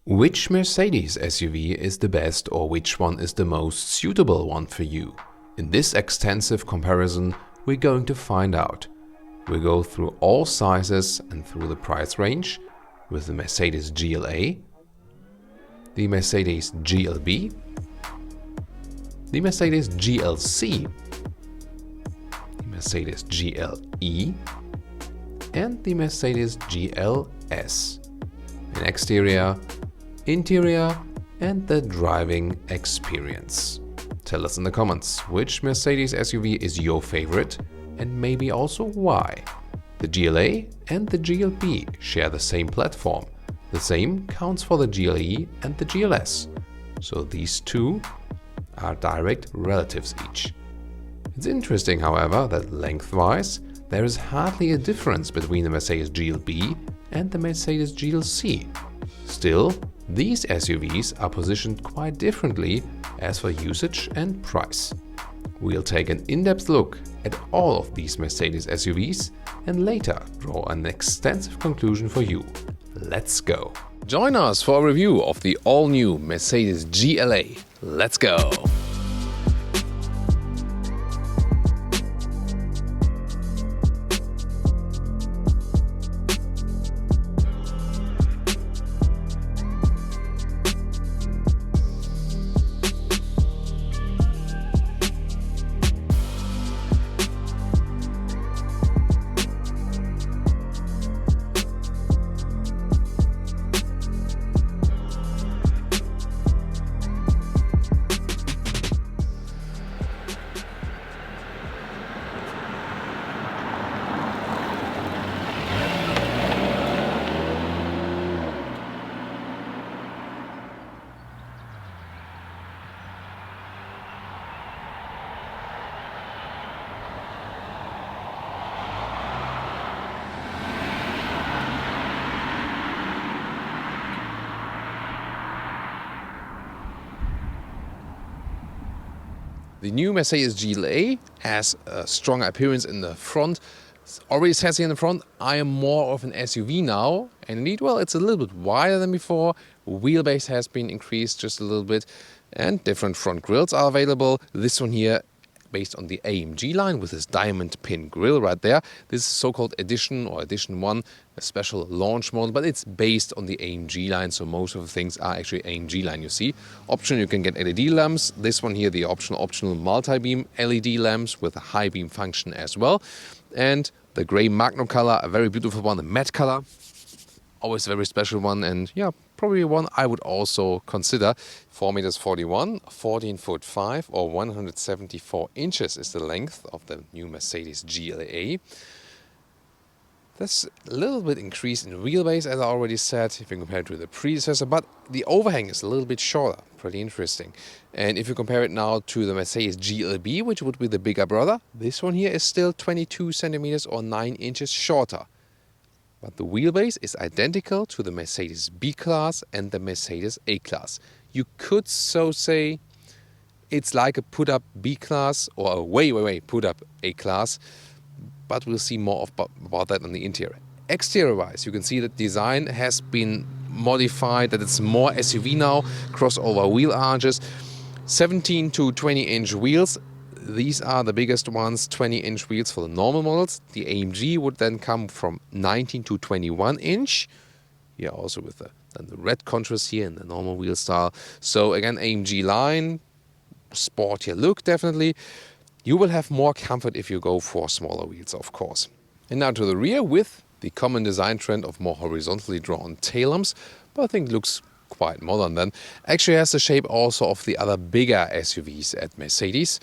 Which Mercedes SUV is the best, or which one is the most suitable one for you? In this extensive comparison, we're going to find out. We'll go through all sizes and through the price range with the Mercedes GLA, the Mercedes GLB, the Mercedes GLC, the Mercedes GLE, and the Mercedes GLS. In exterior, interior, and the driving experience. Tell us in the comments which Mercedes SUV is your favorite and maybe also why. The GLA and the GLB share the same platform. The same counts for the GLE and the GLS. So these two are direct relatives each. It's interesting, however, that lengthwise there is hardly a difference between the Mercedes GLB and the Mercedes GLC. Still, these SUVs are positioned quite differently as for usage and price. We'll take an in-depth look at all of these Mercedes SUVs and later draw an extensive conclusion for you. Let's go! Join us for a review of the all-new Mercedes GLA. Let's go! The new Mercedes GLA has a strong appearance in the front. It's already sassy in the front. I am more of an SUV now, and indeed, well, it's a little bit wider than before. Wheelbase has been increased just a little bit, and different front grills are available. This one here, based on the AMG line with this diamond pin grille right there. This is so-called Edition or Edition 1, a special launch model, but it's based on the AMG line, so most of the things are actually AMG line, you see. Optional, you can get LED lamps. This one here, the optional multi-beam LED lamps with a high beam function as well. And the grey Magno color, a very beautiful one, the matte color. Always a very special one, and yeah, probably one I would also consider. 4.41 meters, 14 foot 5 or 174 inches is the length of the new Mercedes GLA. There's a little bit increase in wheelbase, as I already said, if you compare it to the predecessor, but the overhang is a little bit shorter. Pretty interesting. And if you compare it now to the Mercedes GLB, which would be the bigger brother, this one here is still 22 centimeters or 9 inches shorter. But the wheelbase is identical to the Mercedes B-Class and the Mercedes A-Class. You could so say it's like a put-up B-Class or a way put-up A-Class, but we'll see more about that on the interior. Exterior-wise, you can see that design has been modified, that it's more SUV now, crossover wheel arches, 17 to 20-inch wheels. These are the biggest ones, 20-inch wheels for the normal models. The AMG would then come from 19 to 21 inch. Here also with the red contrast here in the normal wheel style. So again, AMG line, sportier look definitely. You will have more comfort if you go for smaller wheels, of course. And now to the rear with the common design trend of more horizontally drawn tail lamps, but I think it looks quite modern then. Actually has the shape also of the other bigger SUVs at Mercedes.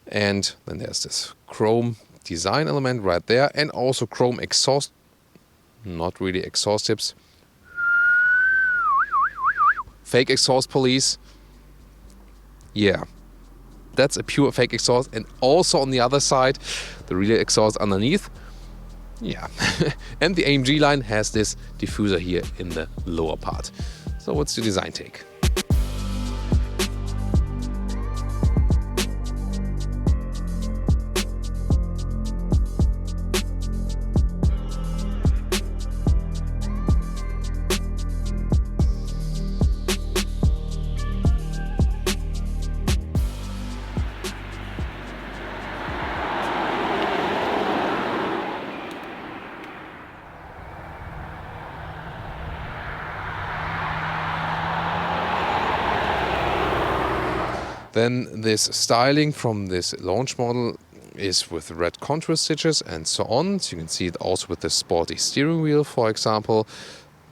And then there's this chrome design element right there, and also chrome exhaust, not really exhaust tips. Fake exhaust police. Yeah, that's a pure fake exhaust. And also on the other side, the real exhaust underneath. Yeah, and the AMG line has this diffuser here in the lower part. So what's the design take? Then this styling from this launch model is with red contrast stitches and so on. So you can see it also with the sporty steering wheel, for example.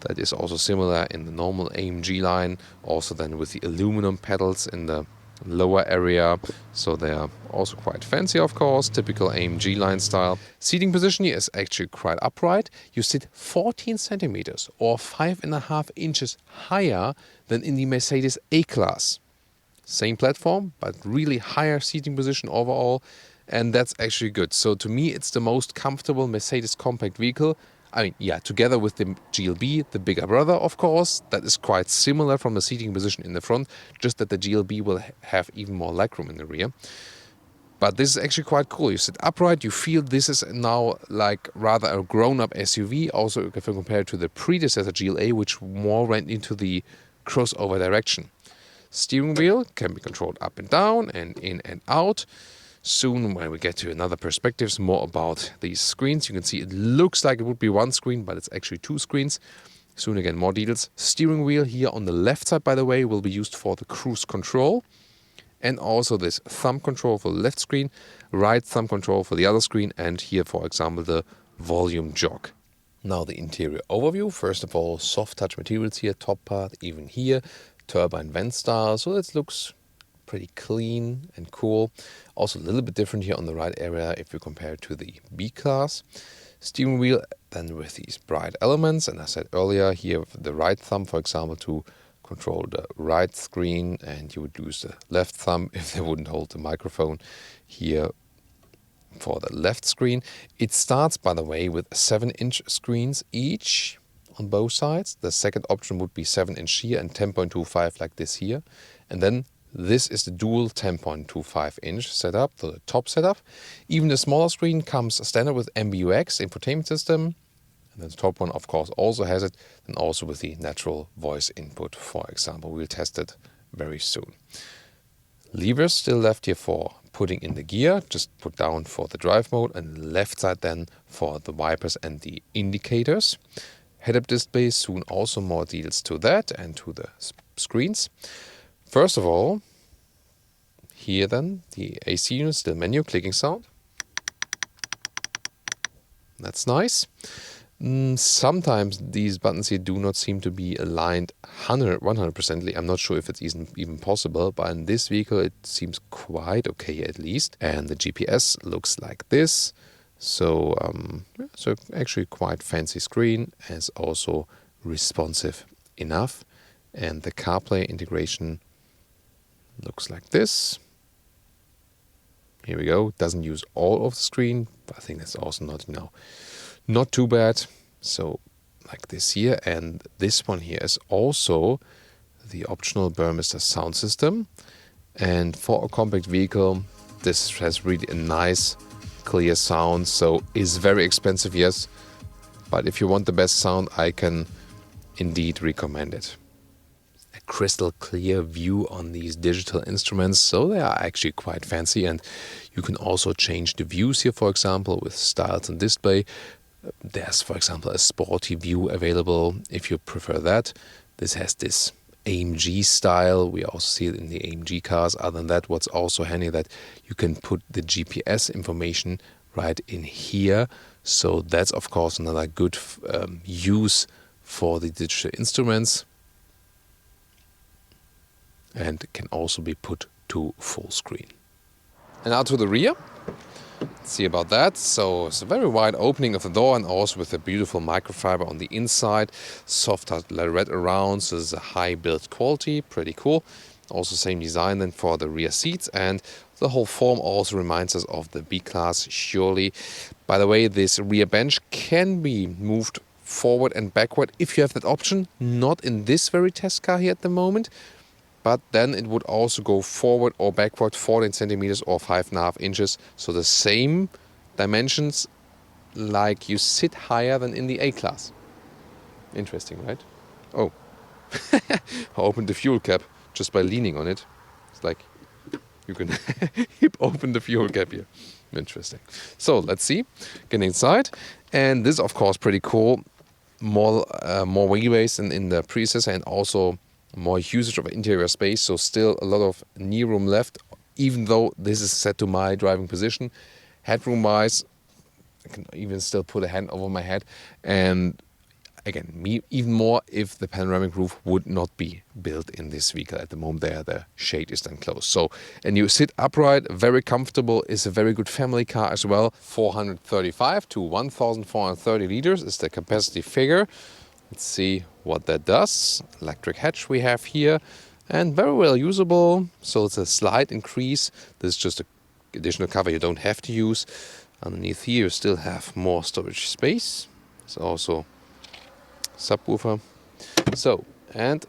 That is also similar in the normal AMG line. Also then with the aluminum pedals in the lower area. So they are also quite fancy, of course, typical AMG line style. Seating position here is actually quite upright. You sit 14 centimeters or 5.5 inches higher than in the Mercedes A-Class. Same platform, but really higher seating position overall. And that's actually good. So to me, it's the most comfortable Mercedes compact vehicle. I mean, yeah, together with the GLB, the bigger brother, of course. That is quite similar from the seating position in the front, just that the GLB will have even more legroom in the rear. But this is actually quite cool. You sit upright, you feel this is now like rather a grown-up SUV. Also, if you compare it to the predecessor GLA, which more went into the crossover direction. Steering wheel can be controlled up and down and in and out. Soon, when we get to another perspectives, more about these screens. You can see it looks like it would be one screen, but it's actually two screens. Soon again, more details. Steering wheel here on the left side, by the way, will be used for the cruise control. And also this thumb control for the left screen, right thumb control for the other screen, and here, for example, the volume jog. Now the interior overview. First of all, soft touch materials here, top part, even here, turbine vent style. So it looks pretty clean and cool. Also a little bit different here on the right area if you compare it to the B-Class. Steering wheel then with these bright elements, and I said earlier here with the right thumb, for example, to control the right screen, and you would use the left thumb if they wouldn't hold the microphone here for the left screen. It starts, by the way, with 7-inch screens each on both sides. The second option would be 7-inch here and 10.25 like this here. And then this is the dual 10.25-inch setup, the top setup. Even the smaller screen comes standard with MBUX infotainment system. And the top one, of course, also has it. And also with the natural voice input, for example. We'll test it very soon. Levers still left here for putting in the gear. Just put down for the drive mode. And left side then for the wipers and the indicators. Head-up display, soon also more details to that and to the screens. First of all, here then, the AC unit, still menu, clicking sound. That's nice. Sometimes these buttons here do not seem to be aligned 100%. I'm not sure if it's even possible, but in this vehicle it seems quite okay at least. And the GPS looks like this. So, so actually quite fancy screen, as also responsive enough. And the CarPlay integration looks like this. Here we go. Doesn't use all of the screen, but I think that's also not too bad. So like this here, and this one here is also the optional Burmester sound system. And for a compact vehicle, this has really a nice clear sound. So is very expensive, yes, but if you want the best sound, I can indeed recommend it. Crystal clear view on these digital instruments, so they are actually quite fancy. And you can also change the views here, for example, with styles and display. There's, for example, a sporty view available if you prefer that. This has this AMG style. We also see it in the AMG cars. Other than that, what's also handy that you can put the GPS information right in here. So that's, of course, another good use for the digital instruments. And can also be put to full screen. And now to the rear. Let's see about that. So it's a very wide opening of the door, and also with a beautiful microfiber on the inside. Soft leatherette around, so there's a high build quality, pretty cool. Also same design then for the rear seats, and the whole form also reminds us of the B-Class, surely. By the way, this rear bench can be moved forward and backward if you have that option. Not in this very test car here at the moment. But then it would also go forward or backward 14 centimeters or 5.5 inches. So the same dimensions, like you sit higher than in the A-Class. Interesting, right? Oh, I opened the fuel cap just by leaning on it. It's like you can hip open the fuel cap here. Interesting. So let's see. Get inside. And this is, of course, pretty cool. More wheelbase than in the predecessor, and also more usage of interior space, so still a lot of knee room left, even though this is set to my driving position. Headroom wise, I can even still put a hand over my head, and again, even more if the panoramic roof would not be built in this vehicle. At the moment there, the shade is then closed. So, and you sit upright, very comfortable, is a very good family car as well. 435 to 1,430 liters is the capacity figure. Let's see what that does. Electric hatch we have here, and very well usable. So it's a slight increase. This is just an additional cover you don't have to use. Underneath here you still have more storage space. It's also subwoofer. So, and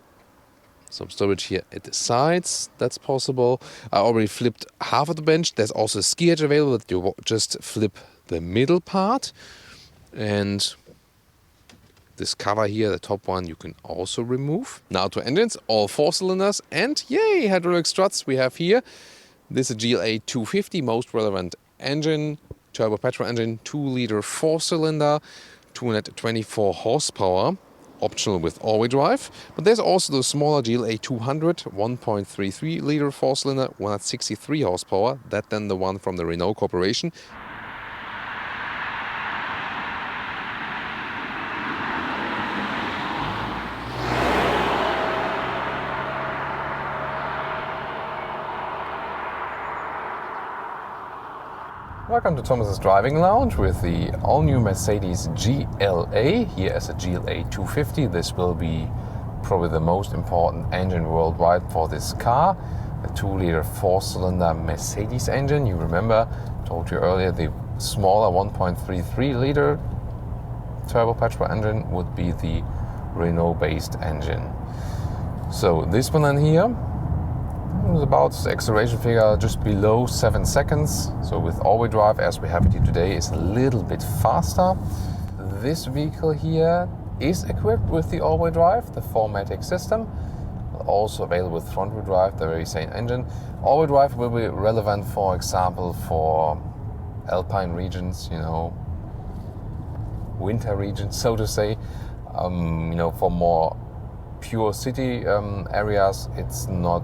some storage here at the sides, that's possible. I already flipped half of the bench. There's also a ski edge available that you just flip the middle part. And this cover here, the top one, you can also remove. Now to engines, all 4 cylinders, and yay, hydraulic struts we have here. This is a GLA 250, most relevant engine, turbo petrol engine, 2-liter 4-cylinder, 224 horsepower, optional with all-wheel drive. But there's also the smaller GLA 200, 1.33-liter 4-cylinder, 163 horsepower. That then the one from the Renault Corporation. Welcome to Thomas's Driving Lounge with the all-new Mercedes GLA, here as a GLA 250. This will be probably the most important engine worldwide for this car. A 2-liter 4-cylinder Mercedes engine. You remember, I told you earlier, the smaller 1.33-liter turbo petrol engine would be the Renault-based engine. So this one in here, about the acceleration figure just below 7 seconds. So with all-wheel drive, as we have it here today, is a little bit faster. This vehicle here is equipped with the all-wheel drive, the 4MATIC system. Also available with front-wheel drive, the very same engine. All-wheel drive will be relevant, for example, for alpine regions, winter regions, so to say. For more pure city areas, it's not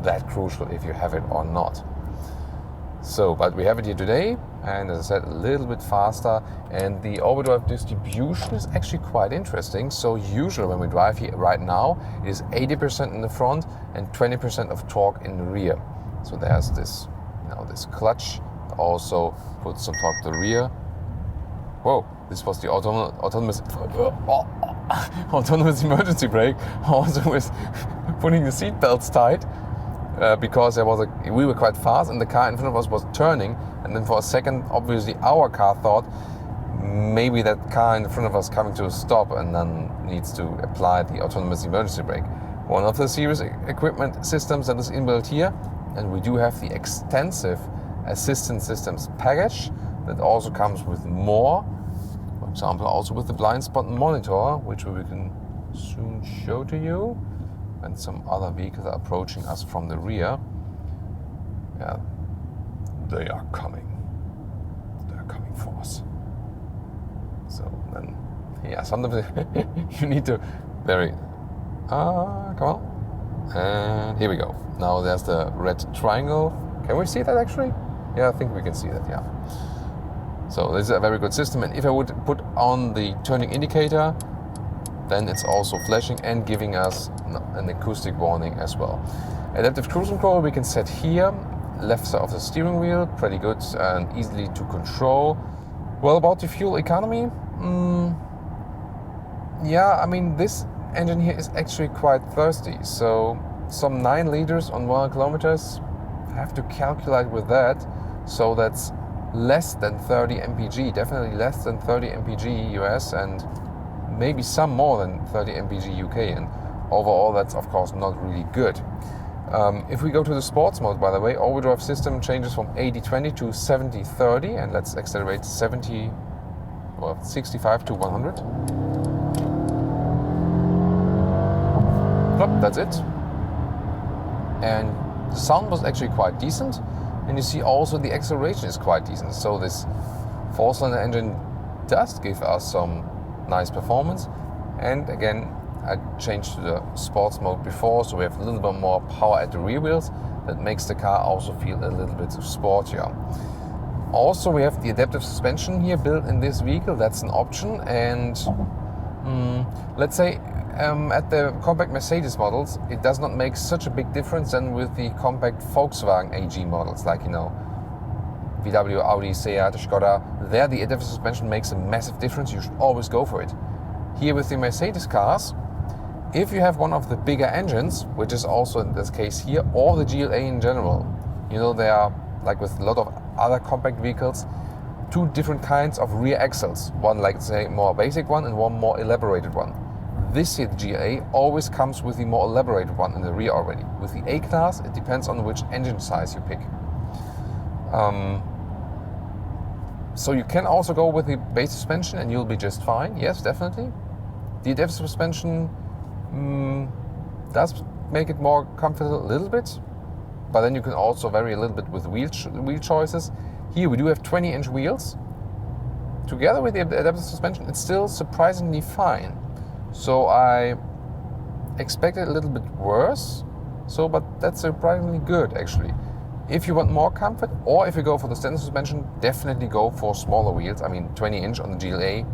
that crucial if you have it or not. So, but we have it here today, and as I said, a little bit faster, and the all-wheel drive distribution is actually quite interesting. So usually when we drive here right now, it is 80% in the front and 20% of torque in the rear. So there's this, this clutch, also puts some torque to the rear. Whoa, this was the autonomous emergency brake, also with putting the seat belts tight. Because we were quite fast and the car in front of us was turning, and then for a second obviously our car thought maybe that car in front of us coming to a stop and then needs to apply the autonomous emergency brake. One of the series equipment systems that is inbuilt here, and we do have the extensive assistance systems package that also comes with more, for example also with the blind spot monitor, which we can soon show to you. And some other vehicles are approaching us from the rear. Yeah, they are coming. They are coming for us. So then, sometimes you need to come on. And here we go. Now there's the red triangle. Can we see that actually? Yeah, I think we can see that, yeah. So this is a very good system. And if I would put on the turning indicator, then it's also flashing and giving us an acoustic warning as well. Adaptive cruise control we can set here, left side of the steering wheel, pretty good and easily to control. Well, about the fuel economy, this engine here is actually quite thirsty. So some 9 liters on 100 kilometers, I have to calculate with that. So that's less than 30 mpg, definitely less than 30 mpg US, and maybe some more than 30 mpg UK, and overall that's of course not really good. If we go to the sports mode, by the way, all-wheel drive system changes from 80-20 to 70-30, and let's accelerate 65 to 100. Plop, that's it. And the sound was actually quite decent, and you see also the acceleration is quite decent. So this 4-cylinder engine does give us some nice performance, and again I changed to the sports mode before, so we have a little bit more power at the rear wheels. That makes the car also feel a little bit sportier. Also, we have the adaptive suspension here built in this vehicle. That's an option, and let's say at the compact Mercedes models, it does not make such a big difference than with the compact Volkswagen AG models, like, you know, VW, Audi, Seat, Skoda. There, the adaptive suspension makes a massive difference. You should always go for it. Here with the Mercedes cars, if you have one of the bigger engines, which is also in this case here, or the GLA in general, you know, there are, like with a lot of other compact vehicles, two different kinds of rear axles. One, like, say, more basic one, and one more elaborated one. This here, the GLA, always comes with the more elaborated one in the rear already. With the A-Class, it depends on which engine size you pick. So you can also go with the base suspension and you'll be just fine. Yes, definitely. The adaptive suspension does make it more comfortable a little bit, but then you can also vary a little bit with wheel choices. Here we do have 20-inch wheels. Together with the adaptive suspension, it's still surprisingly fine. So I expected a little bit worse, but that's surprisingly good actually. If you want more comfort, or if you go for the standard suspension, definitely go for smaller wheels. I mean, 20-inch on the GLA,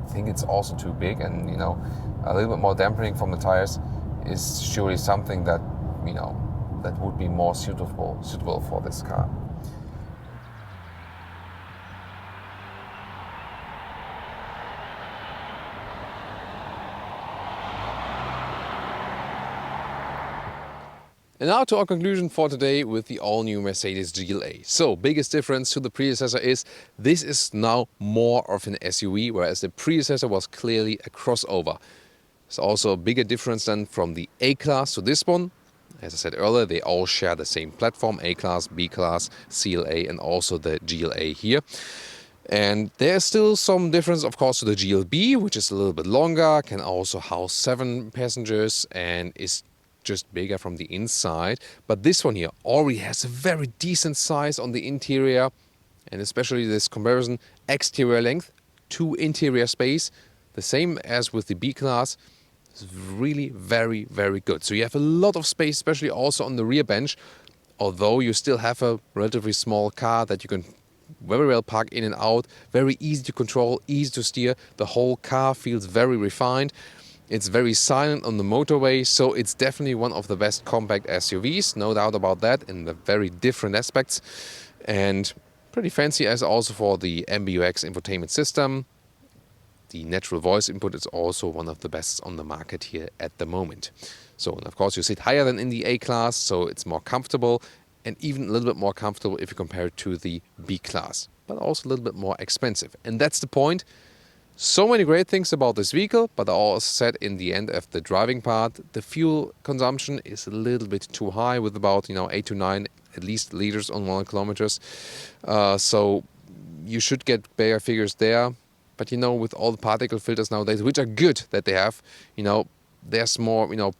I think it's also too big, and, you know, a little bit more dampening from the tires is surely something that, you know, that would be more suitable for this car. And now to our conclusion for today with the all-new Mercedes GLA. So, biggest difference to the predecessor is this is now more of an SUV, whereas the predecessor was clearly a crossover. There's also a bigger difference than from the A-Class to this one. As I said earlier, they all share the same platform, A-Class, B-Class, CLA, and also the GLA here. And there's still some difference, of course, to the GLB, which is a little bit longer, can also house 7 passengers, and is just bigger from the inside. But this one here already has a very decent size on the interior, and especially this comparison, exterior length to interior space, the same as with the B-Class. It's really very, very good. So you have a lot of space, especially also on the rear bench, although you still have a relatively small car that you can very well park in and out, very easy to control, easy to steer. The whole car feels very refined. It's very silent on the motorway, so it's definitely one of the best compact SUVs, no doubt about that, in the very different aspects. And pretty fancy as also for the MBUX infotainment system. The natural voice input is also one of the best on the market here at the moment. So, and of course, you sit higher than in the A-Class, so it's more comfortable, and even a little bit more comfortable if you compare it to the B-Class, but also a little bit more expensive. And that's the point. So many great things about this vehicle, but I also said in the end of the driving part, the fuel consumption is a little bit too high, with about 8 to 9 at least liters on 1 kilometers. So you should get bigger figures there. But with all the particle filters nowadays, which are good that they have, there's more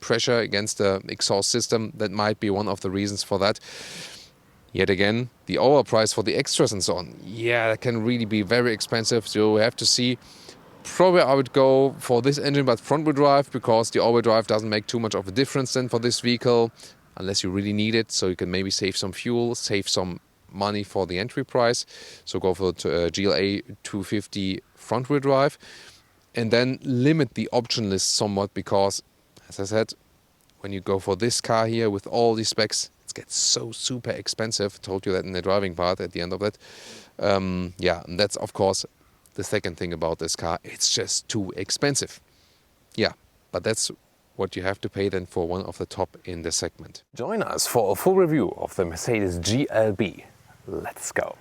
pressure against the exhaust system. That might be one of the reasons for that. Yet again, the overprice for the extras and so on, that can really be very expensive. So we have to see. Probably I would go for this engine, but front-wheel drive, because the all-wheel drive doesn't make too much of a difference then for this vehicle, unless you really need it. So you can maybe save some fuel, save some money for the entry price. So go for the GLA 250 front-wheel drive, and then limit the option list somewhat, because, as I said, when you go for this car here with all these specs, it gets so super expensive. Told you that in the driving part at the end of that. And that's of course the second thing about this car. It's just too expensive. But that's what you have to pay then for one of the top in the segment. Join us for a full review of the Mercedes GLB. Let's go.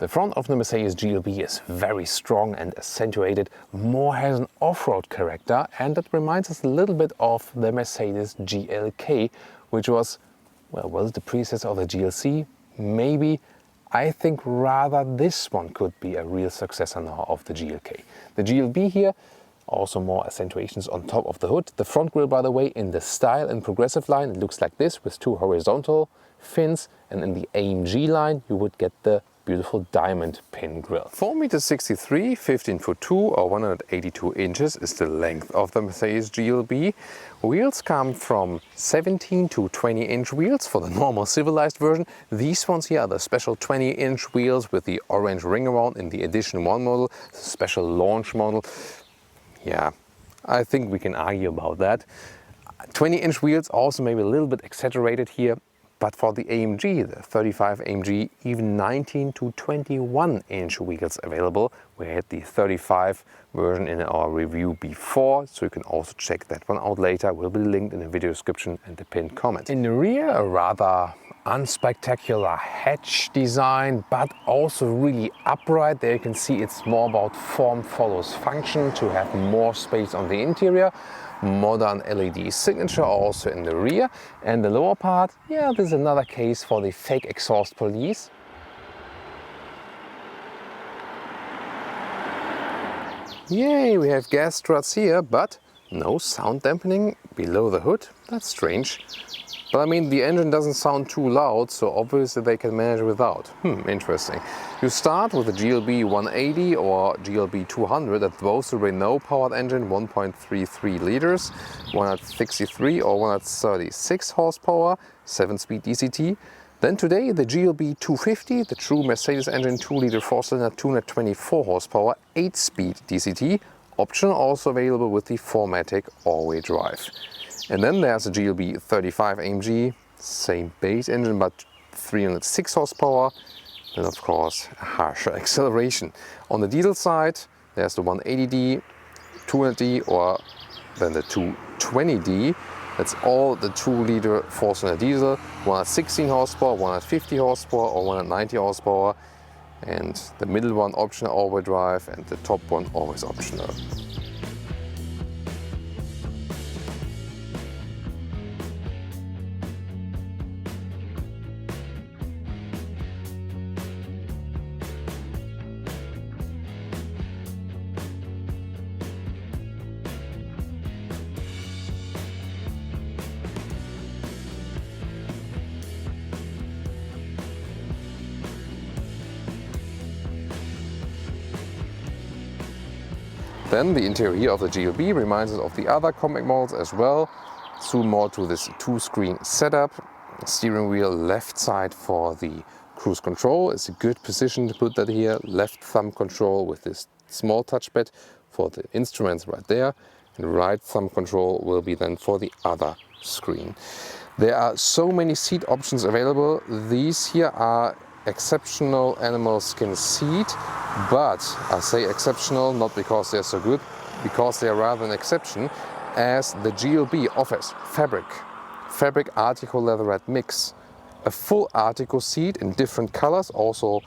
The front of the Mercedes GLB is very strong and accentuated, more has an off-road character, and that reminds us a little bit of the Mercedes GLK, which was, well, the predecessor of the GLC? Maybe. I think rather this one could be a real successor now of the GLK. The GLB here, also more accentuations on top of the hood. The front grille, by the way, in the style and progressive line, it looks like this with two horizontal fins, and in the AMG line you would get the beautiful diamond pin grille. 4.63 m, 15'2" or 182 inches is the length of the Mercedes GLB. Wheels come from 17 to 20 inch wheels for the normal civilized version. These ones here are the special 20 inch wheels with the orange ring around in the Edition 1 model, special launch model. Yeah, I think we can argue about that. 20 inch wheels also maybe a little bit exaggerated here. But for the AMG, the 35 AMG, even 19 to 21 inch wheels available. We had the 35 version in our review before, so you can also check that one out later. Will be linked in the video description and the pinned comment. In the rear, a rather unspectacular hatch design, but also really upright. There you can see it's more about form follows function to have more space on the interior. Modern LED signature also in the rear, and the lower part, yeah, this is another case for the fake exhaust police. Yay, we have gas struts here, but no sound dampening below the hood. That's strange. But I mean, the engine doesn't sound too loud, so obviously they can manage without. Interesting. You start with the GLB 180 or GLB 200, that's both the Renault powered engine, 1.33 liters, 163 or 136 horsepower, 7-speed DCT. Then today the GLB 250, the true Mercedes engine, 2-liter 4-cylinder, 224 horsepower, 8-speed DCT. Option also available with the 4MATIC all-wheel drive. And then there's the GLB 35 AMG, same base engine but 306 horsepower, and of course a harsher acceleration. On the diesel side, there's the 180D, 200D or then the 220D. That's all the 2-liter 4-cylinder diesel, 116 horsepower, 150 horsepower or 190 horsepower. And the middle one optional all-wheel drive and the top one always optional. Then the interior of the GLB reminds us of the other compact models as well. Soon more to this 2-screen setup. Steering wheel left side for the cruise control. It's a good position to put that here. Left thumb control with this small touchpad for the instruments right there. And right thumb control will be then for the other screen. There are so many seat options available. These here are exceptional animal skin seat, but I say exceptional not because they're so good, because they are rather an exception, as the GLB offers fabric article leatherette mix, a full article seat in different colors, also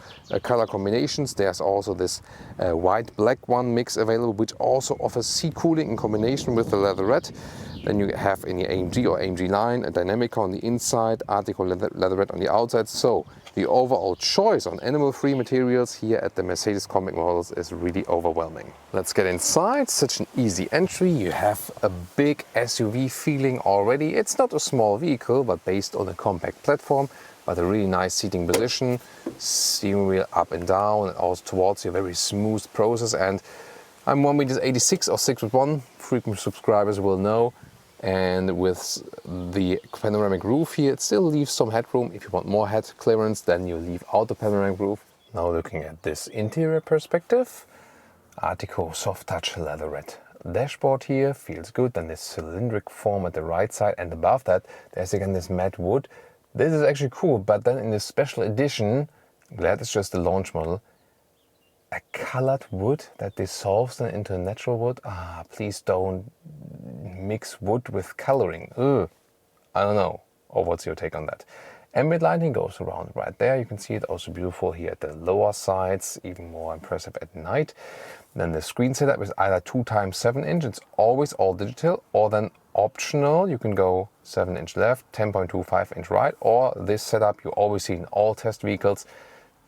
color combinations. There's also this white black one mix available, which also offers seat cooling in combination with the leatherette. Then you have in the AMG or AMG line a dynamic on the inside, article leatherette on the outside. So the overall choice on animal-free materials here at the Mercedes compact models is really overwhelming. Let's get inside. Such an easy entry. You have a big SUV feeling already. It's not a small vehicle, but based on a compact platform, but a really nice seating position, steering wheel up and down, and also towards you, a very smooth process. And I'm 1.86 or 6'1", frequent subscribers will know. And with the panoramic roof here, it still leaves some headroom. If you want more head clearance, then you leave out the panoramic roof. Now looking at this interior perspective, Artico soft touch leatherette dashboard here, feels good. Then this cylindric form at the right side, and above that there's again this matte wood. This is actually cool, but then in this special edition, I'm glad it's just the launch model, a colored wood that dissolves then into natural wood. Please don't mix wood with coloring. I don't know. Or what's your take on that? Ambient lighting goes around right there. You can see it also beautiful here at the lower sides, even more impressive at night. Then the screen setup is either 2x7 inch, it's always all digital, or then optional, you can go 7 inch left, 10.25 inch right, or this setup you always see in all test vehicles,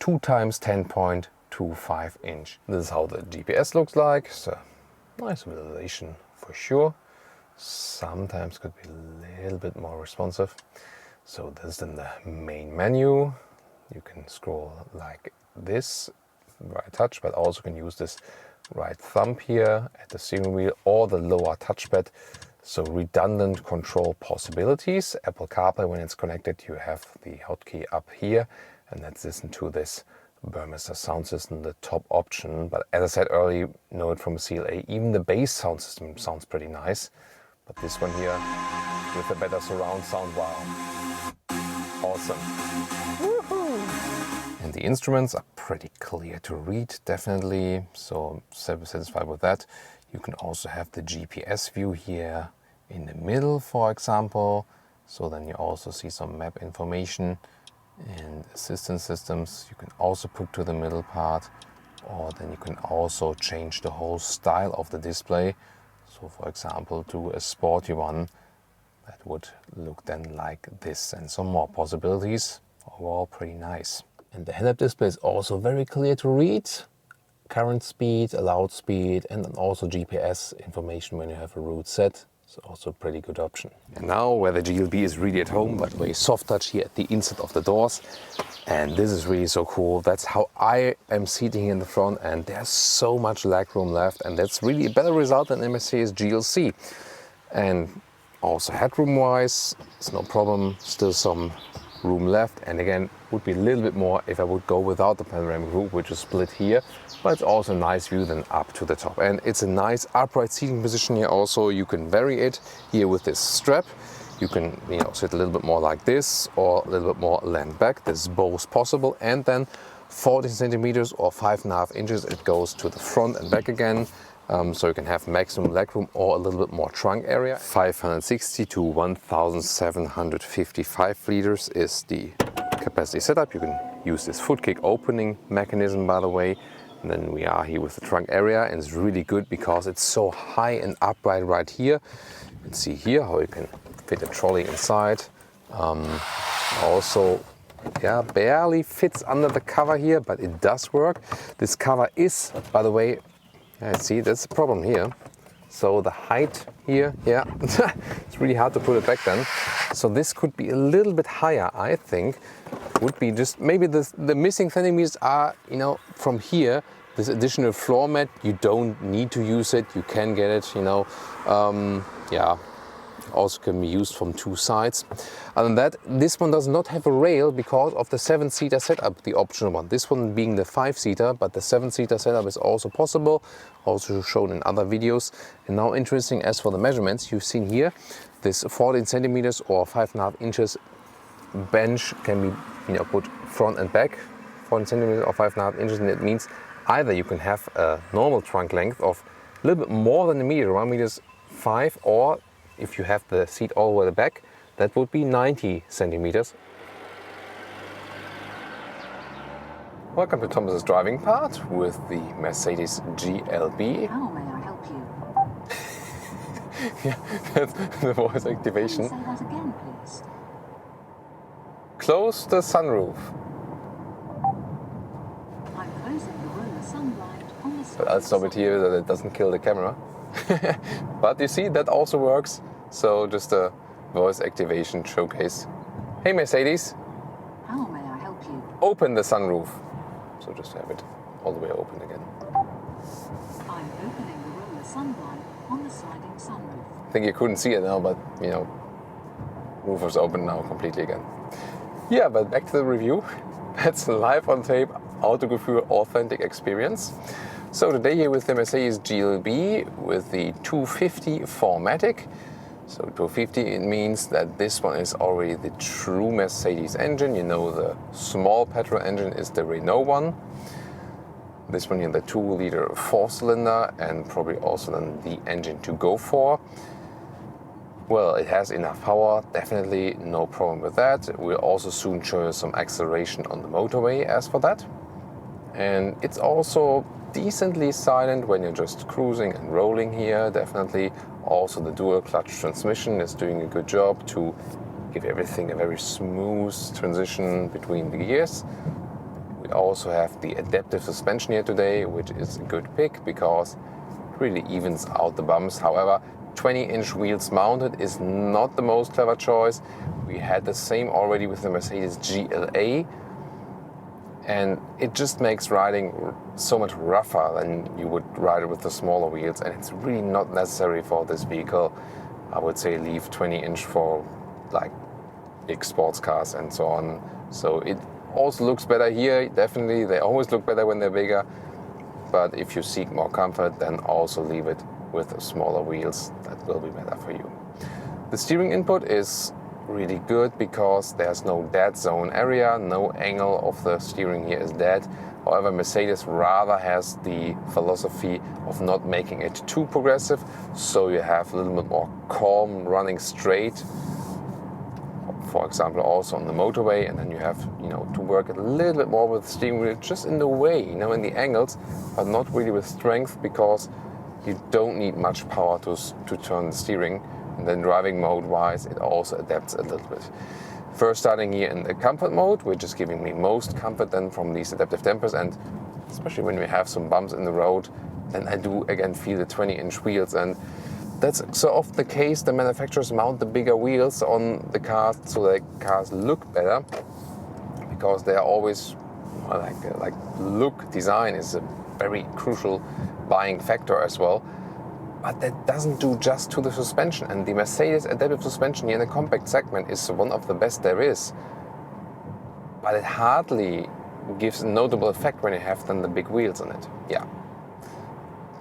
2x 10.25 inch. This is how the GPS looks like. So nice visualization for sure. Sometimes could be a little bit more responsive. So this is then the main menu. You can scroll like this, right touch, but also can use this right thumb here at the steering wheel or the lower touchpad. So redundant control possibilities. Apple CarPlay, when it's connected, you have the hotkey up here, and let's listen to this Burmester sound system, the top option. But as I said earlier, know it from a CLA, even the bass sound system sounds pretty nice. But this one here with a better surround sound, wow. Awesome. Woohoo! And the instruments are pretty clear to read, definitely. So I'm satisfied with that. You can also have the GPS view here in the middle, for example. So then you also see some map information and assistance systems. You can also put to the middle part, or then you can also change the whole style of the display. So for example, to a sporty one, that would look then like this, and some more possibilities. Overall pretty nice. And the head-up display is also very clear to read. Current speed, allowed speed, and then also GPS information when you have a route set. It's also a pretty good option. And now where the GLB is really at home, but very soft touch here at the inside of the doors. And this is really so cool. That's how I am seating in the front, and there's so much legroom left, and that's really a better result than Mercedes GLC. And also headroom wise, it's no problem, still some room left, and again would be a little bit more if I would go without the panoramic roof, which is split here, but it's also a nice view then up to the top. And it's a nice upright seating position here also. You can vary it here with this strap. You can, you know, sit a little bit more like this or a little bit more land back. This is both possible. And then 14 centimeters or 5.5 inches, it goes to the front and back again. So you can have maximum legroom or a little bit more trunk area. 560 to 1,755 liters is the capacity setup. You can use this foot kick opening mechanism, by the way. And then we are here with the trunk area, and it's really good because it's so high and upright right here. You can see here how you can fit a trolley inside. Also, yeah, barely fits under the cover here, but it does work. This cover is, by the way, see, that's the problem here. So the height here, yeah, it's really hard to put it back then. So this could be a little bit higher, I think. Would be just maybe the missing centimeters are, you know, from here. This additional floor mat, you don't need to use it. You can get it, you know. Yeah, also can be used from two sides. Other than that, this one does not have a rail because of the 7-seater setup, the optional one. This one being the 5-seater, but the 7-seater setup is also possible, also shown in other videos. And now interesting, as for the measurements, you've seen here, this 14 centimeters or 5.5 inches bench can be, you know, put front and back, 14 centimeters or 5.5 inches, and it means either you can have a normal trunk length of a little bit more than a meter, 1.5 meters, or if you have the seat all the way back, that would be 90 centimeters. Welcome to Thomas's driving part with the Mercedes GLB. How may I help you? Yeah, that's the voice activation. Say that again, please. Close the sunroof. I'm closing the room sunlight on the side. But I'll stop it here so that it doesn't kill the camera. But you see, that also works. So just a voice activation showcase. Hey Mercedes, How may I help you? open the sunroof. So just have it all the way open again. I'm opening the room sunlight on the sliding sunroof. I think you couldn't see it now, but you know, roof is open now completely again. Yeah, but back to the review. That's live on tape, Autogefühl authentic experience. So today here with the Mercedes GLB with the 250 4MATIC. So 250, it means that this one is already the true Mercedes engine. You know, the small petrol engine is the Renault one. This one here, the 2-liter 4-cylinder, and probably also then the engine to go for. Well, it has enough power, definitely no problem with that. We'll also soon show you some acceleration on the motorway as for that. And it's also decently silent when you're just cruising and rolling here, definitely. Also the dual clutch transmission is doing a good job to give everything a very smooth transition between the gears. We also have the adaptive suspension here today, which is a good pick because it really evens out the bumps. However, 20-inch wheels mounted is not the most clever choice. We had the same already with the Mercedes GLA, and it just makes riding so much rougher than you would ride it with the smaller wheels, and it's really not necessary for this vehicle. I would say leave 20-inch for like big sports cars and so on. So it also looks better here, definitely. They always look better when they're bigger, but if you seek more comfort, then also leave it with the smaller wheels. That will be better for you. The steering input is really good because there's no dead zone area, no angle of the steering here is dead. However, Mercedes rather has the philosophy of not making it too progressive, so you have a little bit more calm running straight, for example also on the motorway, and then you have to work a little bit more with the steering wheel just in the way, in the angles, but not really with strength, because you don't need much power to turn the steering. And then driving mode wise, it also adapts a little bit. First starting here in the comfort mode, which is giving me most comfort then from these adaptive dampers, and especially when we have some bumps in the road, then I do again feel the 20-inch wheels, and that's so often the case. The manufacturers mount the bigger wheels on the cars so the cars look better, because they are always like look, design is a very crucial buying factor as well. But that doesn't do just to the suspension, and the Mercedes adaptive suspension here in the compact segment is one of the best there is. But it hardly gives a notable effect when you have then the big wheels on it. Yeah.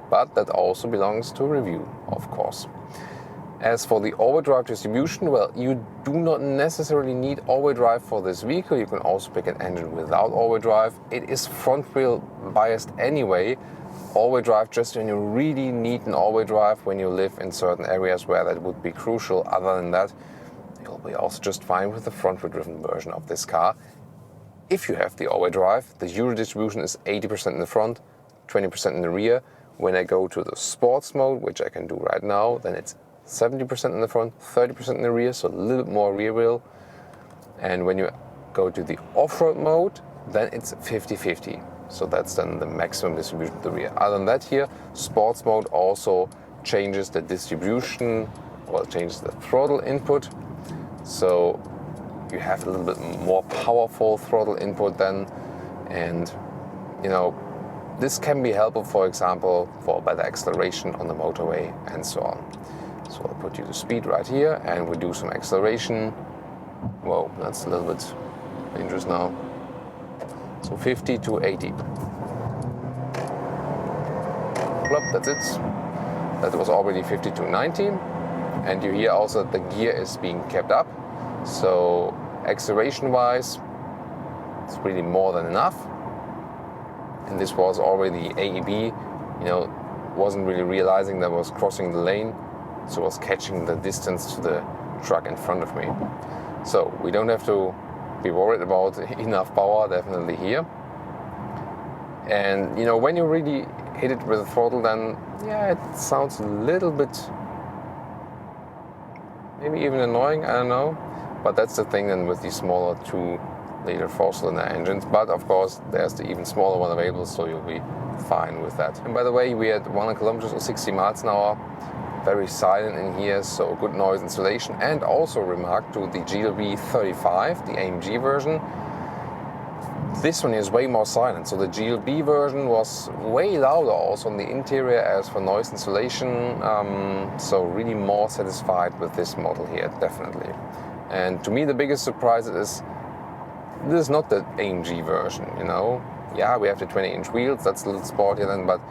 But that also belongs to review, of course. As for the all-wheel drive distribution, well, you do not necessarily need all-wheel drive for this vehicle. You can also pick an engine without all-wheel drive. It is front-wheel biased anyway. All-wheel drive just when you really need an all-wheel drive when you live in certain areas where that would be crucial. Other than that, you'll be also just fine with the front-wheel driven version of this car. If you have the all-wheel drive, the Euro distribution is 80% in the front, 20% in the rear. When I go to the sports mode, which I can do right now, then it's 70% in the front, 30% in the rear, so a little bit more rear wheel. And when you go to the off-road mode, then it's 50-50. So that's then the maximum distribution to the rear. Other than that here, sports mode also changes the distribution, well, changes the throttle input. So you have a little bit more powerful throttle input then. And, this can be helpful, for example, for better acceleration on the motorway and so on. So I'll put you to speed right here and we'll do some acceleration. Whoa, that's a little bit dangerous now. So 50 to 80. Plop, that's it. That was already 50 to 90. And you hear also that the gear is being kept up. So acceleration wise, it's really more than enough. And this was already AEB, wasn't really realizing that I was crossing the lane, so was catching the distance to the truck in front of me. So we don't have to be worried about enough power, definitely here. And when you really hit it with the throttle, then yeah, it sounds a little bit, maybe even annoying, I don't know. But that's the thing then with these smaller 2-liter 4-cylinder engines. But of course, there's the even smaller one available, so you'll be fine with that. And by the way, we had 100 kilometers or 60 miles an hour. Very silent in here, so good noise insulation. And also remark to the GLB 35, the AMG version. This one is way more silent. So the GLB version was way louder also on the interior as for noise insulation. So really more satisfied with this model here, definitely. And to me, the biggest surprise is this is not the AMG version, Yeah, we have the 20-inch wheels, that's a little sportier then, but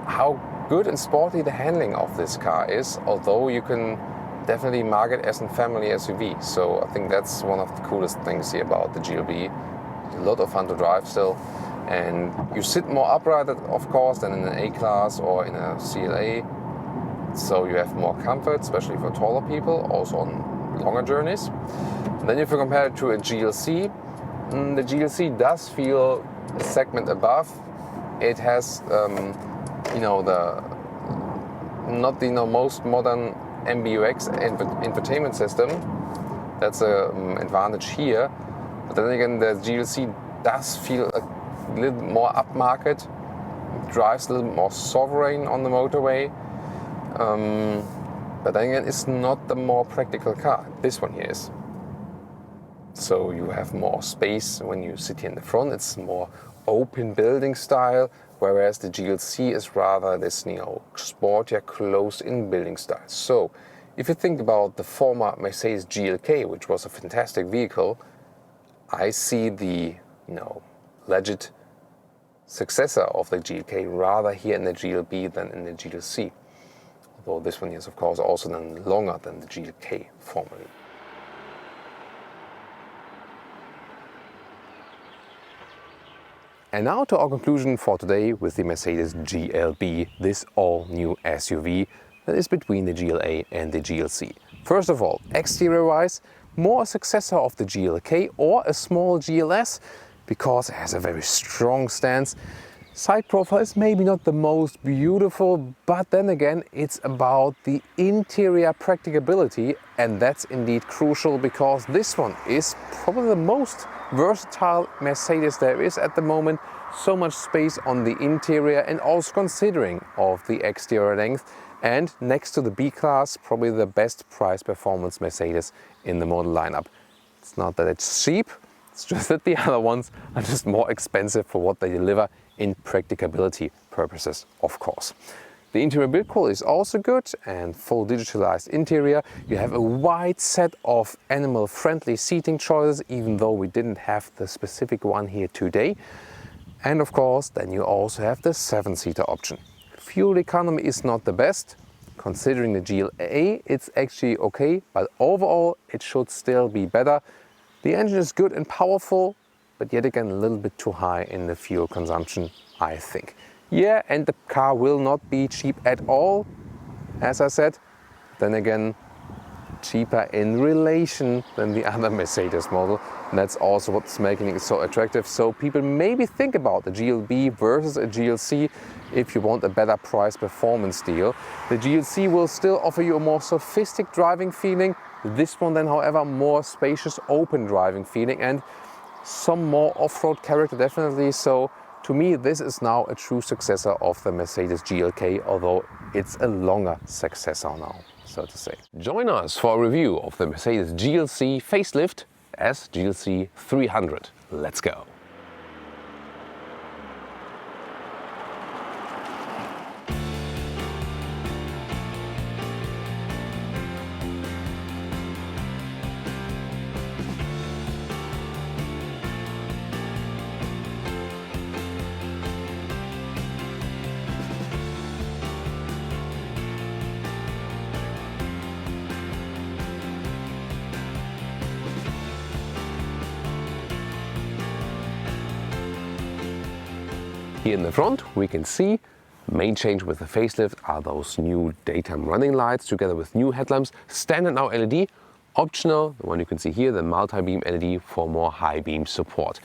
how good and sporty the handling of this car is, although you can definitely mark it as a family SUV. So I think that's one of the coolest things here about the GLB. A lot of fun to drive still. And you sit more upright, of course, than in an A-Class or in a CLA. so you have more comfort, especially for taller people, also on longer journeys. And then if you compare it to a GLC, the GLC does feel a segment above. It has, not the most modern MBUX infotainment system. That's an advantage here. But then again, the GLC does feel a little bit more upmarket. It drives a little bit more sovereign on the motorway. But then again, it's not the more practical car. This one here is. So you have more space when you sit here in the front. It's more open building style, whereas the GLC is rather this, sportier, closed-in building style. So if you think about the former Mercedes GLK, which was a fantastic vehicle, I see the, legit successor of the GLK rather here in the GLB than in the GLC. Although this one is, of course, also then longer than the GLK formerly. And now to our conclusion for today with the Mercedes GLB, this all-new SUV that is between the GLA and the GLC. First of all, exterior-wise, more a successor of the GLK or a small GLS because it has a very strong stance. Side profile is maybe not the most beautiful, but then again, it's about the interior practicability, and that's indeed crucial because this one is probably the most versatile Mercedes there is at the moment. So much space on the interior and also considering of the exterior length, and next to the B-Class, probably the best price performance Mercedes in the model lineup. It's not that it's cheap, it's just that the other ones are just more expensive for what they deliver in practicability purposes, of course. The interior build quality is also good and full digitalized interior. You have a wide set of animal-friendly seating choices, even though we didn't have the specific one here today. And of course, then you also have the 7-seater option. Fuel economy is not the best. Considering the GLA, it's actually okay, but overall it should still be better. The engine is good and powerful, but yet again a little bit too high in the fuel consumption, I think. Yeah, and the car will not be cheap at all, as I said. Then again, cheaper in relation than the other Mercedes model. And that's also what's making it so attractive. So people maybe think about the GLB versus a GLC if you want a better price performance deal. The GLC will still offer you a more sophisticated driving feeling. This one then, however, more spacious, open driving feeling and some more off-road character definitely. So to me, this is now a true successor of the Mercedes GLK, although it's a longer successor now, so to say. Join us for a review of the Mercedes GLC facelift as GLC 300. Let's go. Here in the front we can see the main change with the facelift are those new daytime running lights together with new headlamps. Standard now LED, optional, the one you can see here, the multi-beam LED for more high beam support.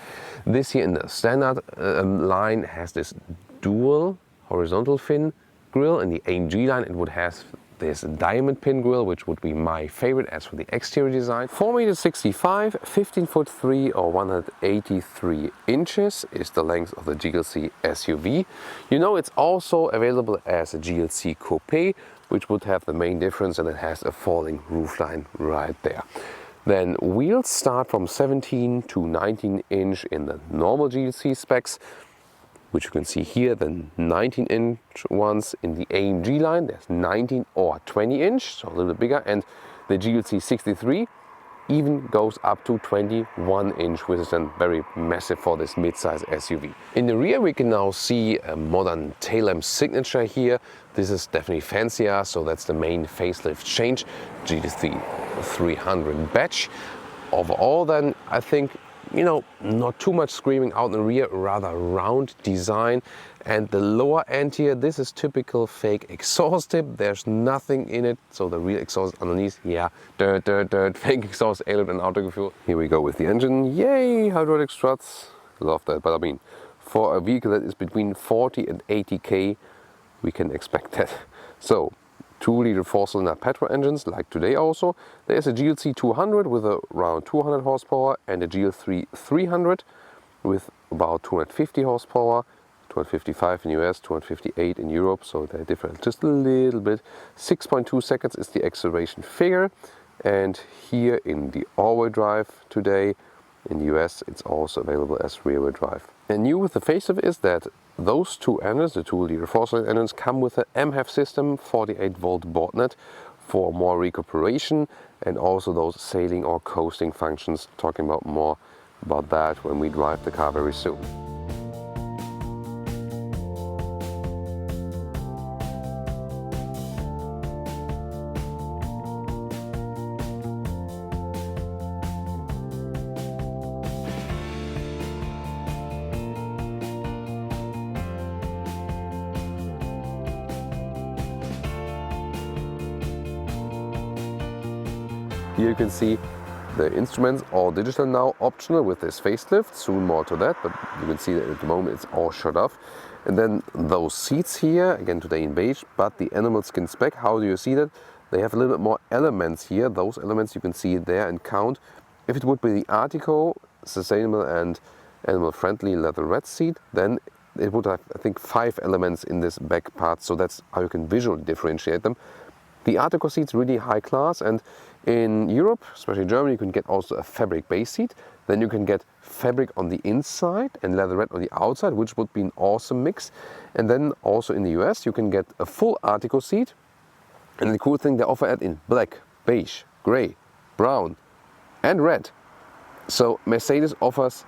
This here in the standard line has this dual horizontal fin grille. In the AMG line it would have this diamond pin grille, which would be my favorite as for the exterior design. 4.65 m, 15'3" or 183 inches is the length of the GLC SUV. You know, it's also available as a GLC Coupe, which would have the main difference, and it has a falling roofline right there. Then wheels start from 17 to 19 inch in the normal GLC specs, which you can see here, the 19-inch ones in the AMG line. There's 19 or 20 inch, so a little bit bigger, and the GLC 63 even goes up to 21 inch, which is then very massive for this mid-size SUV. In the rear we can now see a modern tail lamp signature here. This is definitely fancier, so that's the main facelift change. GLC 300 badge. Overall then, I think you know, not too much screaming out in the rear, rather round design. And the lower end here, this is typical fake exhaust tip. There's nothing in it, so the real exhaust underneath, yeah, dirt, fake exhaust, Alert and Autogefuel. Here we go with the engine. Yay, hydraulic struts. Love that, but I mean, for a vehicle that is between 40 and 80k, we can expect that. So, 2-liter 4-cylinder petrol engines, like today also. There's a GLC 200 with around 200 horsepower and a GL3 300 with about 250 horsepower, 255 in US, 258 in Europe, so they're different just a little bit. 6.2 seconds is the acceleration figure, and here in the all-wheel drive today, in the US, it's also available as rear-wheel drive. And new with the facelift is that those two engines, the 2-liter 4-cylinder engines, come with an MHEV system, 48-volt board net for more recuperation, and also those sailing or coasting functions. Talking about more about that when we drive the car very soon. Here you can see the instruments, all digital now, optional with this facelift, soon more to that, but you can see that at the moment it's all shut off. And then those seats here, again today in beige, but the animal skin spec, how do you see that? They have a little bit more elements here, those elements you can see there and count. If it would be the Artico, sustainable and animal friendly leather red seat, then it would have, I think, 5 elements in this back part, so that's how you can visually differentiate them. The Artico seat's really high class, and in Europe, especially Germany, you can get also a fabric base seat. Then you can get fabric on the inside and leather red on the outside, which would be an awesome mix. And then also in the US, you can get a full Artico seat. And the cool thing, they offer it in black, beige, gray, brown and red. So Mercedes offers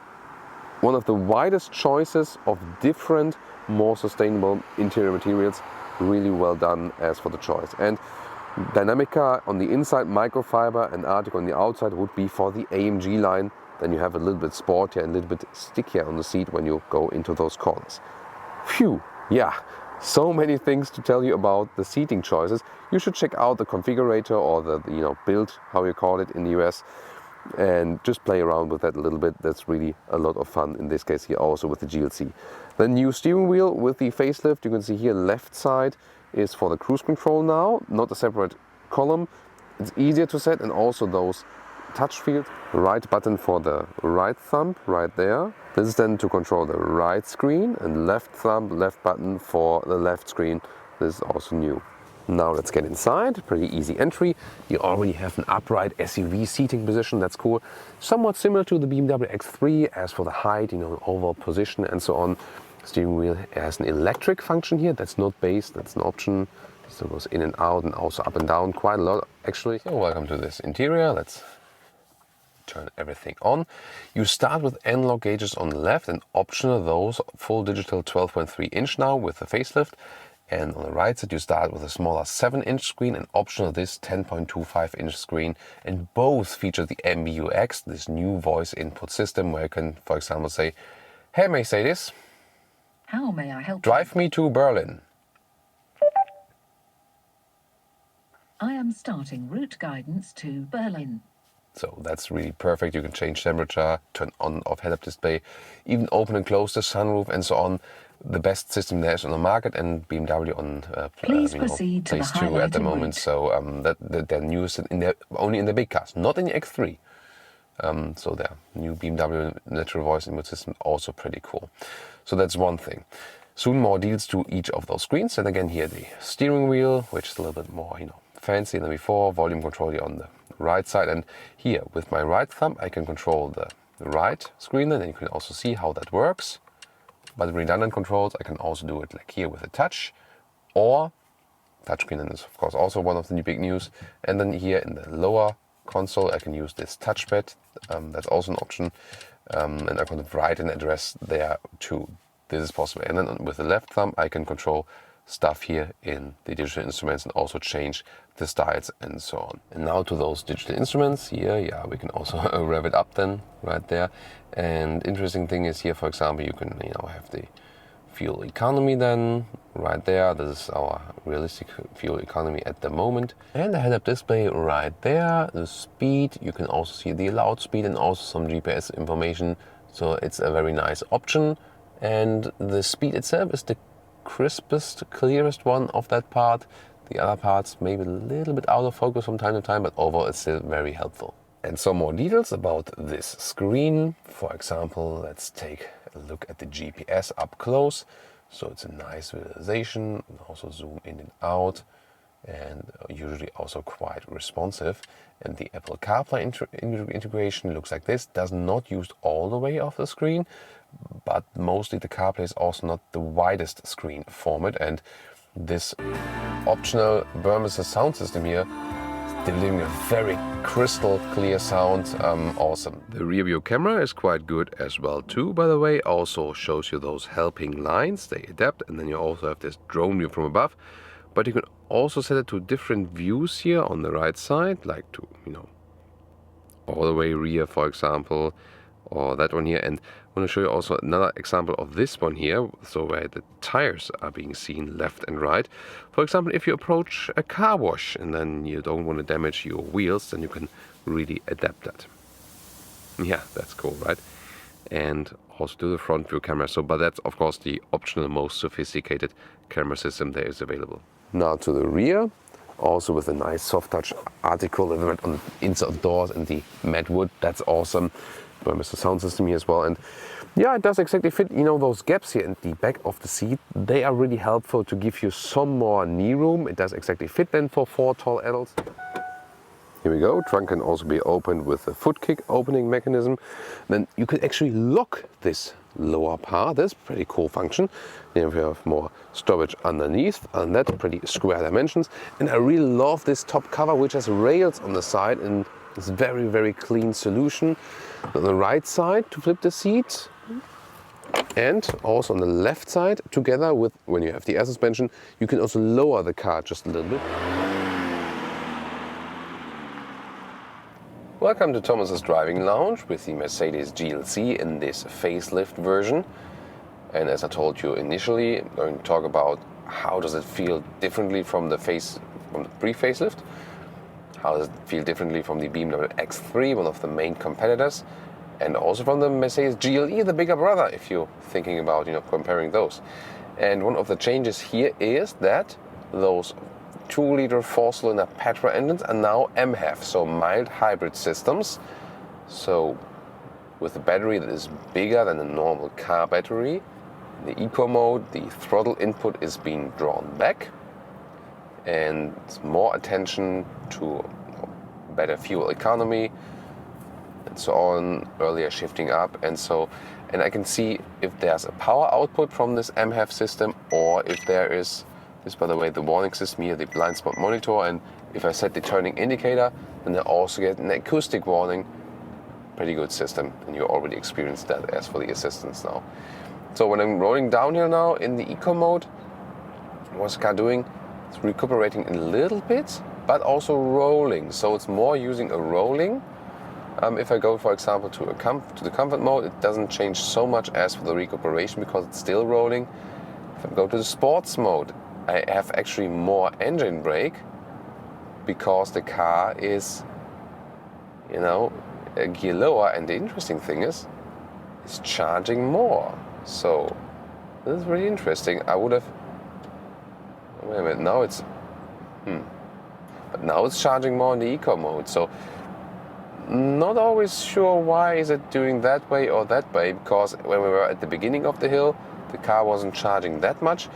one of the widest choices of different, more sustainable interior materials. Really well done as for the choice. And Dynamica on the inside, microfiber, and Artico on the outside would be for the AMG line. Then you have a little bit sportier and a little bit stickier on the seat when you go into those corners. Phew, yeah, so many things to tell you about the seating choices. You should check out the configurator or the build, how you call it in the US, and just play around with that a little bit. That's really a lot of fun in this case here also with the GLC. The new steering wheel with the facelift, you can see here left side is for the cruise control now, not a separate column. It's easier to set, and also those touch fields. Right button for the right thumb right there. This is then to control the right screen, and left thumb, left button for the left screen. This is also new. Now let's get inside. Pretty easy entry. You already have an upright SUV seating position. That's cool. Somewhat similar to the BMW X3 as for the height, overall position and so on. Steering wheel has an electric function here. That's not base, that's an option. So it goes in and out and also up and down quite a lot actually. So welcome to this interior. Let's turn everything on. You start with analog gauges on the left, and optional those full digital 12.3 inch now with the facelift. And on the right side you start with a smaller 7-inch screen, and optional this 10.25 inch screen. And both feature the MBUX, this new voice input system where you can, for example, say, "Hey Mercedes, How may I help drive me to Berlin." I am starting route guidance to Berlin. So that's really perfect. You can change temperature, turn on off head-up display, even open and close the sunroof and so on. The best system there is on the market, and BMW on Please proceed to the place 2 at the highlighted moment. route. So they're newest only in the big cars, not in the X3. So the new BMW natural voice input system, also pretty cool. So that's one thing. Soon more deals to each of those screens. And again here the steering wheel, which is a little bit more fancy than before. Volume control here on the right side, and here with my right thumb I can control the right screen, and you can also see how that works. But redundant controls I can also do it like here with a touch, or touchscreen, and is of course also one of the big news. And then here in the lower console I can use this touchpad, that's also an option, and I can write an address there too. This is possible. And then with the left thumb I can control stuff here in the digital instruments and also change the styles and so on. And now to those digital instruments here, yeah, we can also rev it up then right there. And interesting thing is here, for example, you can have the fuel economy then right there. This is our realistic fuel economy at the moment. And the head-up display right there, the speed, you can also see the allowed speed and also some GPS information. So it's a very nice option. And the speed itself is the crispest, clearest one of that part. The other parts maybe a little bit out of focus from time to time, but overall it's still very helpful. And some more details about this screen. For example, let's take a look at the GPS up close. So it's a nice visualization, and also zoom in and out, and usually also quite responsive. And the Apple CarPlay integration looks like this. Does not use all the way off the screen, but mostly the CarPlay is also not the widest screen format, and this optional Burmester sound system here is delivering a very crystal clear sound. Awesome. The rear view camera is quite good as well too, by the way. Also shows you those helping lines, they adapt, and then you also have this drone view from above. But you can also set it to different views here on the right side, like to, all the way rear, for example, or that one here. And I want to show you also another example of this one here, so where the tires are being seen left and right. For example, if you approach a car wash and then you don't want to damage your wheels, then you can really adapt that. Yeah, that's cool, right? And also do the front view camera. So, but that's of course the optional, most sophisticated camera system there is available. Now to the rear, also with a nice soft touch article element on the inside doors and the matte wood. That's awesome. Mr. Sound system here as well, and yeah, it does exactly fit. Those gaps here in the back of the seat, they are really helpful to give you some more knee room. It does exactly fit then for 4 tall adults. Here we go. Trunk can also be opened with a foot kick opening mechanism. Then you can actually lock this lower part. That's a pretty cool function. Then we have more storage underneath, and that's pretty square dimensions. And I really love this top cover, which has rails on the side, and it's very, very clean solution. On the right side to flip the seat, and also on the left side, together with when you have the air suspension, you can also lower the car just a little bit. Welcome to Thomas's Driving Lounge with the Mercedes GLC in this facelift version. And as I told you initially, I'm going to talk about how does it feel differently from the pre-facelift. How does it feel differently from the BMW X3, one of the main competitors, and also from the Mercedes GLE, the bigger brother, if you're thinking about comparing those. And one of the changes here is that those 2-liter 4-cylinder petrol engines are now MHEV, so mild hybrid systems. So with a battery that is bigger than a normal car battery, in the eco mode, the throttle input is being drawn back, and more attention to better fuel economy and so on, earlier shifting up, and I can see if there's a power output from this MHEV system, or if there is this, by the way, the warning system here, the blind spot monitor, and if I set the turning indicator, then I also get an acoustic warning. Pretty good system, and you already experienced that as for the assistance now. So when I'm rolling downhill now in the eco mode, what's the car doing? It's recuperating a little bit, but also rolling. So it's more using a rolling. If I go, for example, to the comfort mode, it doesn't change so much as for the recuperation because it's still rolling. If I go to the sports mode, I have actually more engine brake because the car is, a gear lower. And the interesting thing is, it's charging more. So this is really interesting. I would have. Wait a minute. Now it's. But now it's charging more in the eco mode. So not always sure why is it doing that way or that way, because when we were at the beginning of the hill, the car wasn't charging that much.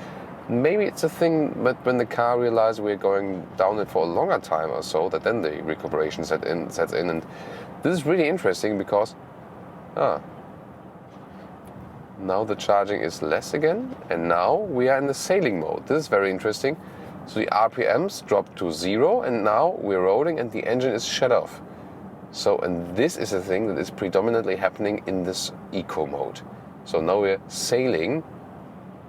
Maybe it's a thing, but when the car realized we're going down it for a longer time or so, that then the recuperation sets in. And this is really interesting because now the charging is less again, and now we are in the sailing mode. This is very interesting. So the RPMs dropped to 0, and now we're rolling and the engine is shut off. So, and this is a thing that is predominantly happening in this eco mode. So now we're sailing.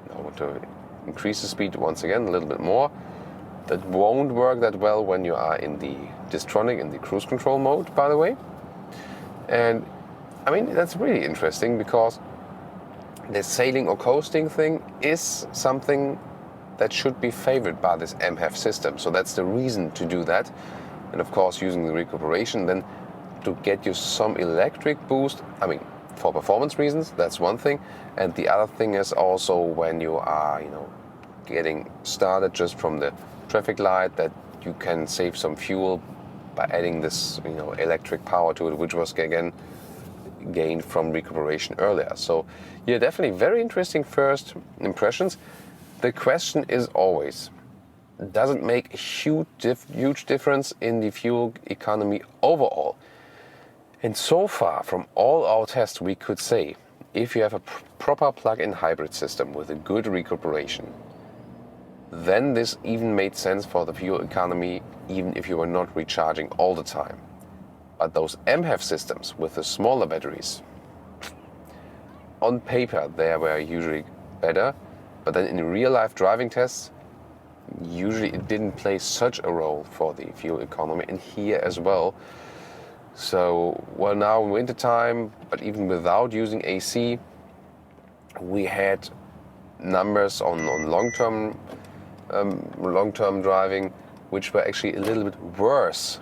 Now I want to increase the speed once again a little bit more. That won't work that well when you are in the Distronic, in the cruise control mode, by the way. And I mean, that's really interesting because the sailing or coasting thing is something that should be favored by this MHEV system. So that's the reason to do that. And of course, using the recuperation then to get you some electric boost. I mean, for performance reasons, that's one thing. And the other thing is also when you are, getting started just from the traffic light, that you can save some fuel by adding this, electric power to it, which was again gained from recuperation earlier. So yeah, definitely very interesting first impressions. The question is always, does it make a huge difference in the fuel economy overall? And so far, from all our tests, we could say, if you have a proper plug-in hybrid system with a good recuperation, then this even made sense for the fuel economy, even if you were not recharging all the time. But those MHEV systems with the smaller batteries, on paper they were usually better, but then in real-life driving tests, usually it didn't play such a role for the fuel economy, and here as well. So, well, now in winter time, but even without using AC, we had numbers on long-term driving, which were actually a little bit worse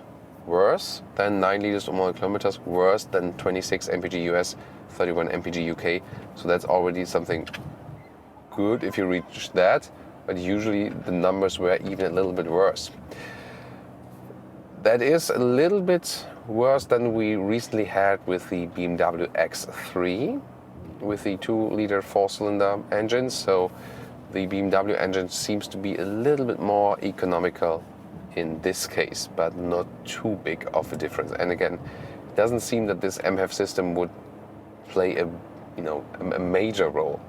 than 9 liters or more kilometers, worse than 26 mpg US, 31 mpg UK. So that's already something good if you reach that, but usually the numbers were even a little bit worse. That is a little bit worse than we recently had with the BMW X3 with the 2-liter 4-cylinder engine. So the BMW engine seems to be a little bit more economical in this case, but not too big of a difference. And again, it doesn't seem that this MHEV system would play a major role.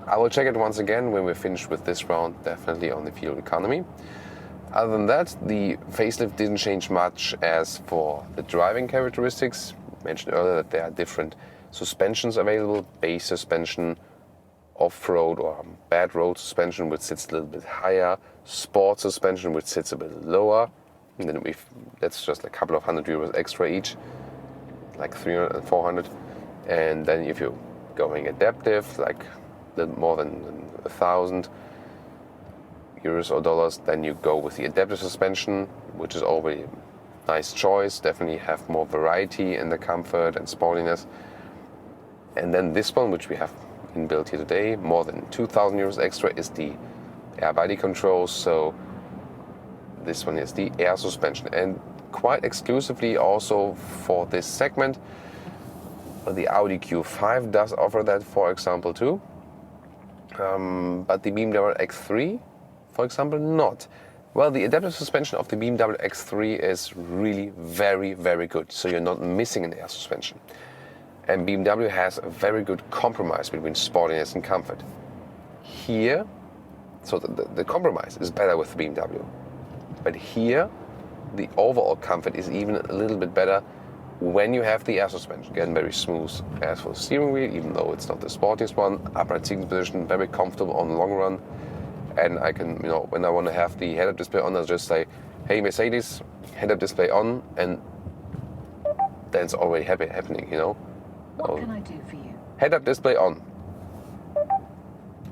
I will check it once again when we're finished with this round, definitely on the fuel economy. Other than that, the facelift didn't change much as for the driving characteristics. I mentioned earlier that there are different suspensions available, base suspension, off-road or bad road suspension, which sits a little bit higher, sport suspension, which sits a bit lower, and then that's just a couple of €100 extra each, like 300 and 400. And then if you're going adaptive, like a little more than 1,000 euros or dollars, then you go with the adaptive suspension, which is already a nice choice. Definitely have more variety in the comfort and sportiness. And then this one, which we have inbuilt here today, more than 2,000 euros extra, is the air body control. So this one is the air suspension, and quite exclusively also for this segment, the Audi Q5 does offer that, for example, too. But the BMW X3, for example, not. Well, the adaptive suspension of the BMW X3 is really very, very good. So you're not missing an air suspension. And BMW has a very good compromise between sportiness and comfort. Here, so the compromise is better with the BMW. But here, the overall comfort is even a little bit better when you have the air suspension. Again, very smooth as for the steering wheel, even though it's not the sportiest one. Upright seating position, very comfortable on the long run. And I can, when I want to have the head-up display on, I'll just say, hey Mercedes, head-up display on, and then it's already happening, What can I do for you? Head-up display on.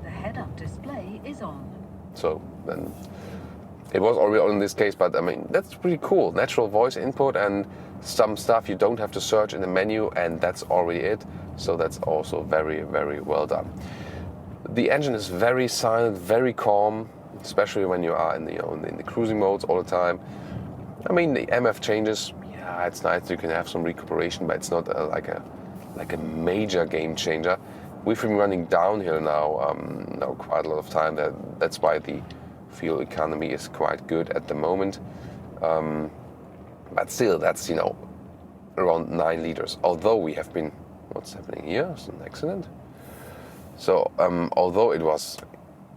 The head-up display is on. So then it was already on in this case, but I mean, that's pretty cool. Natural voice input and some stuff you don't have to search in the menu, and that's already it. So that's also very, very well done. The engine is very silent, very calm, especially when you are in the cruising modes all the time. I mean, the MF changes, yeah, it's nice. You can have some recuperation, but it's not like a major game changer. We've been running downhill now quite a lot of time. That's why the fuel economy is quite good at the moment. But still, that's around 9 liters. Although we have been, what's happening here? It's an accident. So although it was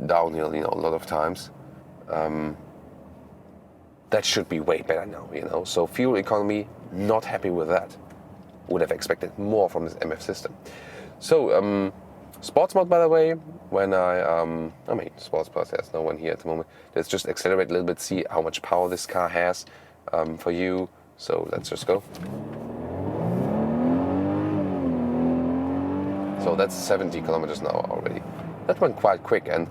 downhill, a lot of times, that should be way better now. So fuel economy, not happy with that. Would have expected more from this MF system. So Sports mode, by the way, when I mean, sports mode, there's no one here at the moment. Let's just accelerate a little bit, see how much power this car has for you. So let's just go. So that's 70 kilometers an hour already. That went quite quick, and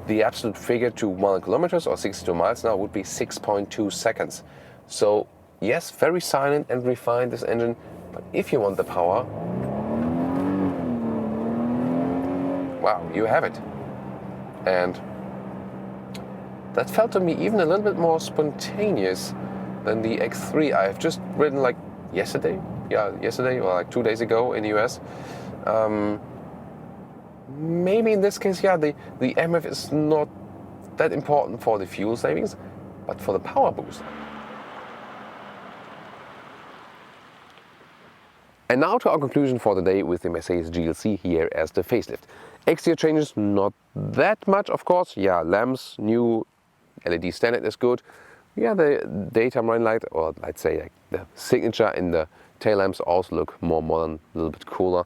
the absolute figure to 100 kilometers or 62 miles an hour would be 6.2 seconds. So yes, very silent and refined, this engine, but if you want the power, wow, you have it. And that felt to me even a little bit more spontaneous than the X3 I've just ridden like yesterday. Yeah, yesterday or like 2 days ago in the US. Maybe in this case, yeah, the MF is not that important for the fuel savings, but for the power boost. And now to our conclusion for the day with the Mercedes GLC here as the facelift. Exterior changes, not that much, of course. Yeah, lamps, new LED standard is good. Yeah, the daytime running light, or let's say like the signature in the tail lamps also look more modern, a little bit cooler.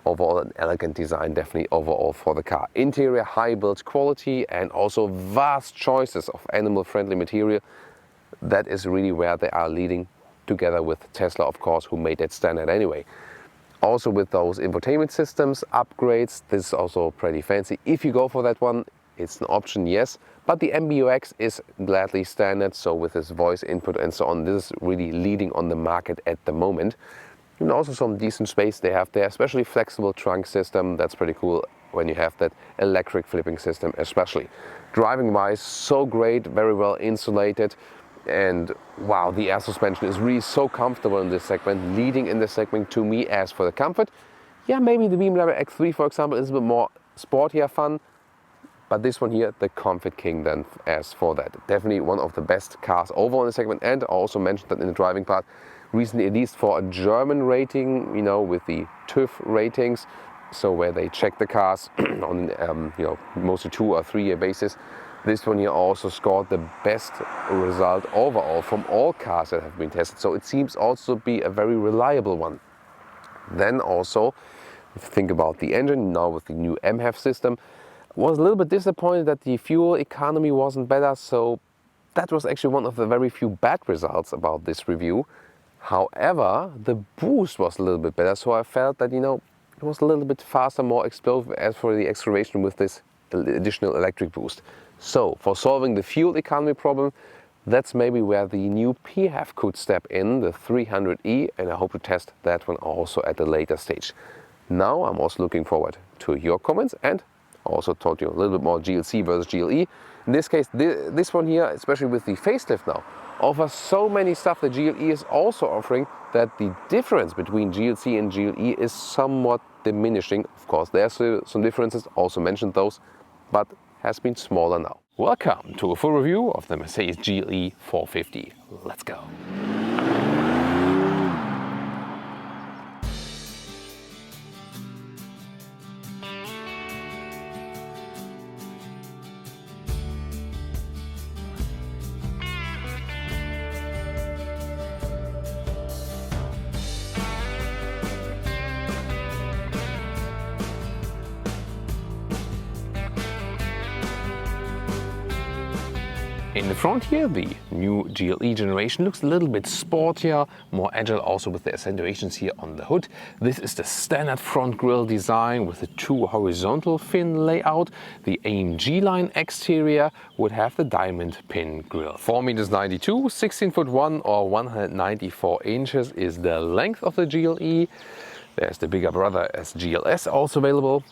Overall, an elegant design, definitely overall for the car. Interior, high build quality, and also vast choices of animal-friendly material. That is really where they are leading, together with Tesla, of course, who made that standard anyway. Also with those infotainment systems upgrades, this is also pretty fancy. If you go for that one, it's an option, yes, but the MBUX is gladly standard, so with this voice input and so on, this is really leading on the market at the moment. And also some decent space they have there, especially flexible trunk system. That's pretty cool when you have that electric flipping system especially. Driving wise, so great, very well insulated. And wow, the air suspension is really so comfortable in this segment, leading in this segment to me. As for the comfort, yeah, maybe the BMW X3, for example, is a bit more sportier fun. But this one here, the Comfort King then, as for that. Definitely one of the best cars overall in the segment, and I also mentioned that in the driving part. Recently, at least for a German rating, you know, with the TÜV ratings, so where they check the cars on, you know, mostly 2 or 3 year basis. This one here also scored the best result overall from all cars that have been tested. So it seems also to be a very reliable one. Then also, if you think about the engine, now with the new MHEV system, was a little bit disappointed that the fuel economy wasn't better. So that was actually one of the very few bad results about this review. However, the boost was a little bit better, so I felt that, you know, it was a little bit faster, more explosive as for the acceleration with this additional electric boost. So, for solving the fuel economy problem, that's maybe where the new PHEV could step in, the 300e, and I hope to test that one also at a later stage. Now, I'm also looking forward to your comments, and also told you a little bit more GLC versus GLE. In this case, this one here, especially with the facelift now, offers so many stuff that GLE is also offering that the difference between GLC and GLE is somewhat diminishing. Of course, there's some differences, also mentioned those, but has been smaller now. Welcome to a full review of the Mercedes GLE 450. Let's go. In the front here, the new GLE generation looks a little bit sportier, more agile, also with the accentuations here on the hood. This is the standard front grille design with the 2 horizontal fin layout. The AMG line exterior would have the diamond pin grille. 4.92 meters, 16'1" or 194 inches is the length of the GLE. There's the bigger brother as GLS also available.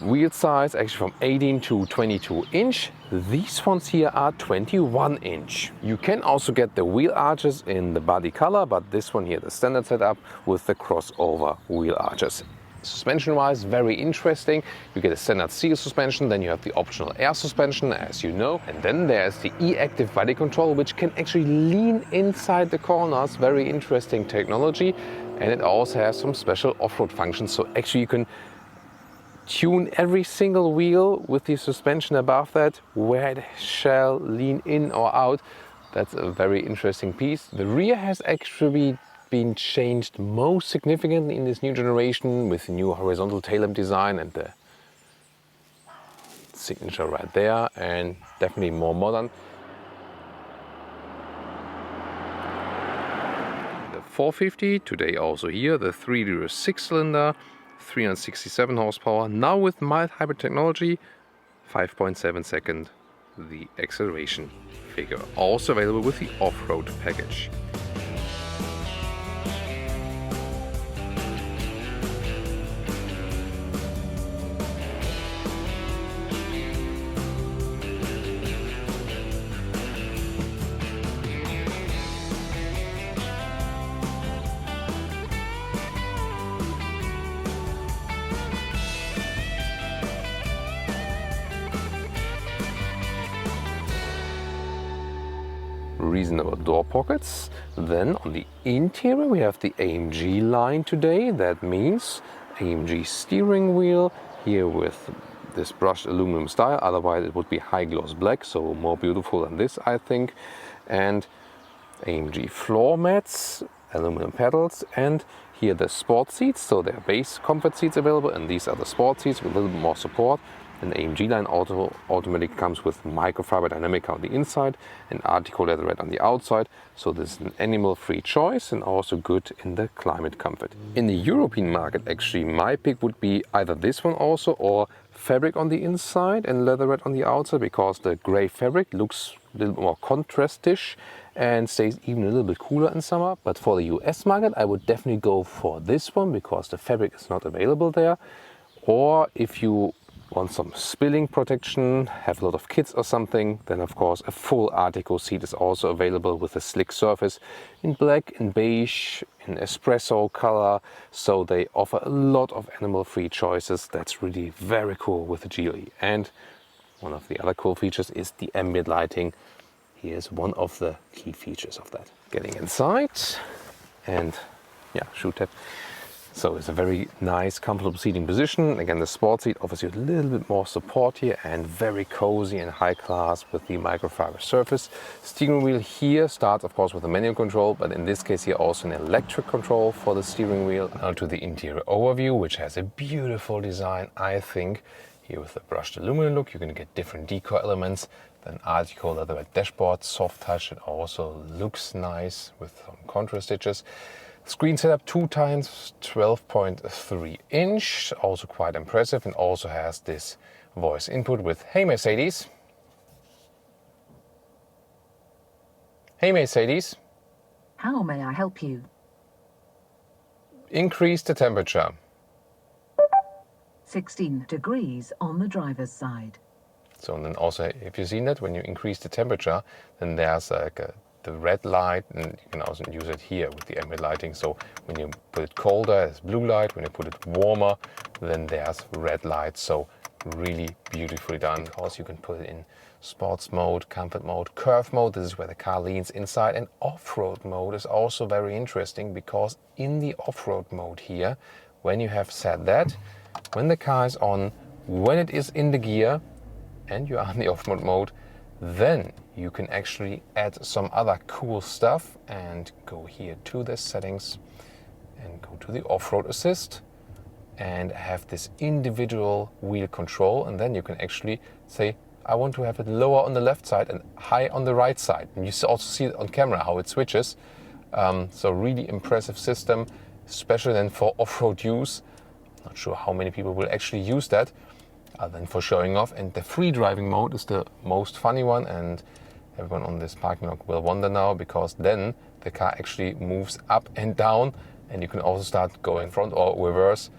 Wheel size actually from 18 to 22 inch. These ones here are 21 inch. You can also get the wheel arches in the body color, but this one here, the standard setup with the crossover wheel arches. Suspension wise, very interesting. You get a standard seal suspension, then you have the optional air suspension, as you know. And then there's the e-active body control, which can actually lean inside the corners. Very interesting technology. And it also has some special off-road functions. So actually you can tune every single wheel with the suspension above that, where it shall lean in or out. That's a very interesting piece. The rear has actually been changed most significantly in this new generation with the new horizontal tail lamp design and the signature right there, and definitely more modern. The 450, today also here, the 3-liter 6-cylinder, 367 horsepower, now with mild hybrid technology, 5.7 second the acceleration figure. Also available with the off-road package. Reasonable door pockets. Then on the interior we have the AMG line today. That means AMG steering wheel here with this brushed aluminum style, otherwise it would be high gloss black, so more beautiful than this I think. And AMG floor mats, aluminum pedals, and here the sport seats, so there are base comfort seats available, and these are the sport seats with a little bit more support. And the AMG line automatically comes with microfiber dynamic on the inside and Artico leatherette on the outside. So this is an animal-free choice and also good in the climate comfort. In the European market, actually, my pick would be either this one also or fabric on the inside and leatherette on the outside, because the grey fabric looks a little bit more contrastish and stays even a little bit cooler in summer. But for the US market, I would definitely go for this one because the fabric is not available there. Or if you want some spilling protection, have a lot of kids or something, then of course a full Artico seat is also available with a slick surface in black, in beige, in espresso color. So they offer a lot of animal-free choices. That's really very cool with the GLE. And one of the other cool features is the ambient lighting. Here's one of the key features of that. Getting inside, and yeah, shoe tab. So it's a very nice, comfortable seating position. Again, the sport seat offers you a little bit more support here and very cozy and high class with the microfiber surface. Steering wheel here starts, of course, with a manual control, but in this case here also an electric control for the steering wheel. Now to the interior overview, which has a beautiful design, I think. Here with the brushed aluminum look, you're going to get different decor elements. Then Artico leatherette dashboard, soft touch. It also looks nice with some contour stitches. Screen setup 2x 12.3 inch, also quite impressive, and also has this voice input with "Hey Mercedes." Hey Mercedes. How may I help you? Increase the temperature. 16 degrees on the driver's side. So and then also, if you've seen that, when you increase the temperature, then there's like the red light, and you can also use it here with the ambient lighting. So when you put it colder, it's blue light. When you put it warmer, then there's red light. So really beautifully done. Because you can put it in sports mode, comfort mode, curve mode. This is where the car leans inside. And off-road mode is also very interesting, because in the off-road mode here, when you have set that, when the car is on, when it is in the gear, and you are in the off-road mode, then you can actually add some other cool stuff and go here to the settings and go to the off-road assist and have this individual wheel control. And then you can actually say, I want to have it lower on the left side and high on the right side. And you also see it on camera how it switches. So really impressive system, especially then for off-road use. Not sure how many people will actually use that other than for showing off. And the free driving mode is the most funny one, and everyone on this parking lot will wonder now, because then the car actually moves up and down, and you can also start going front or reverse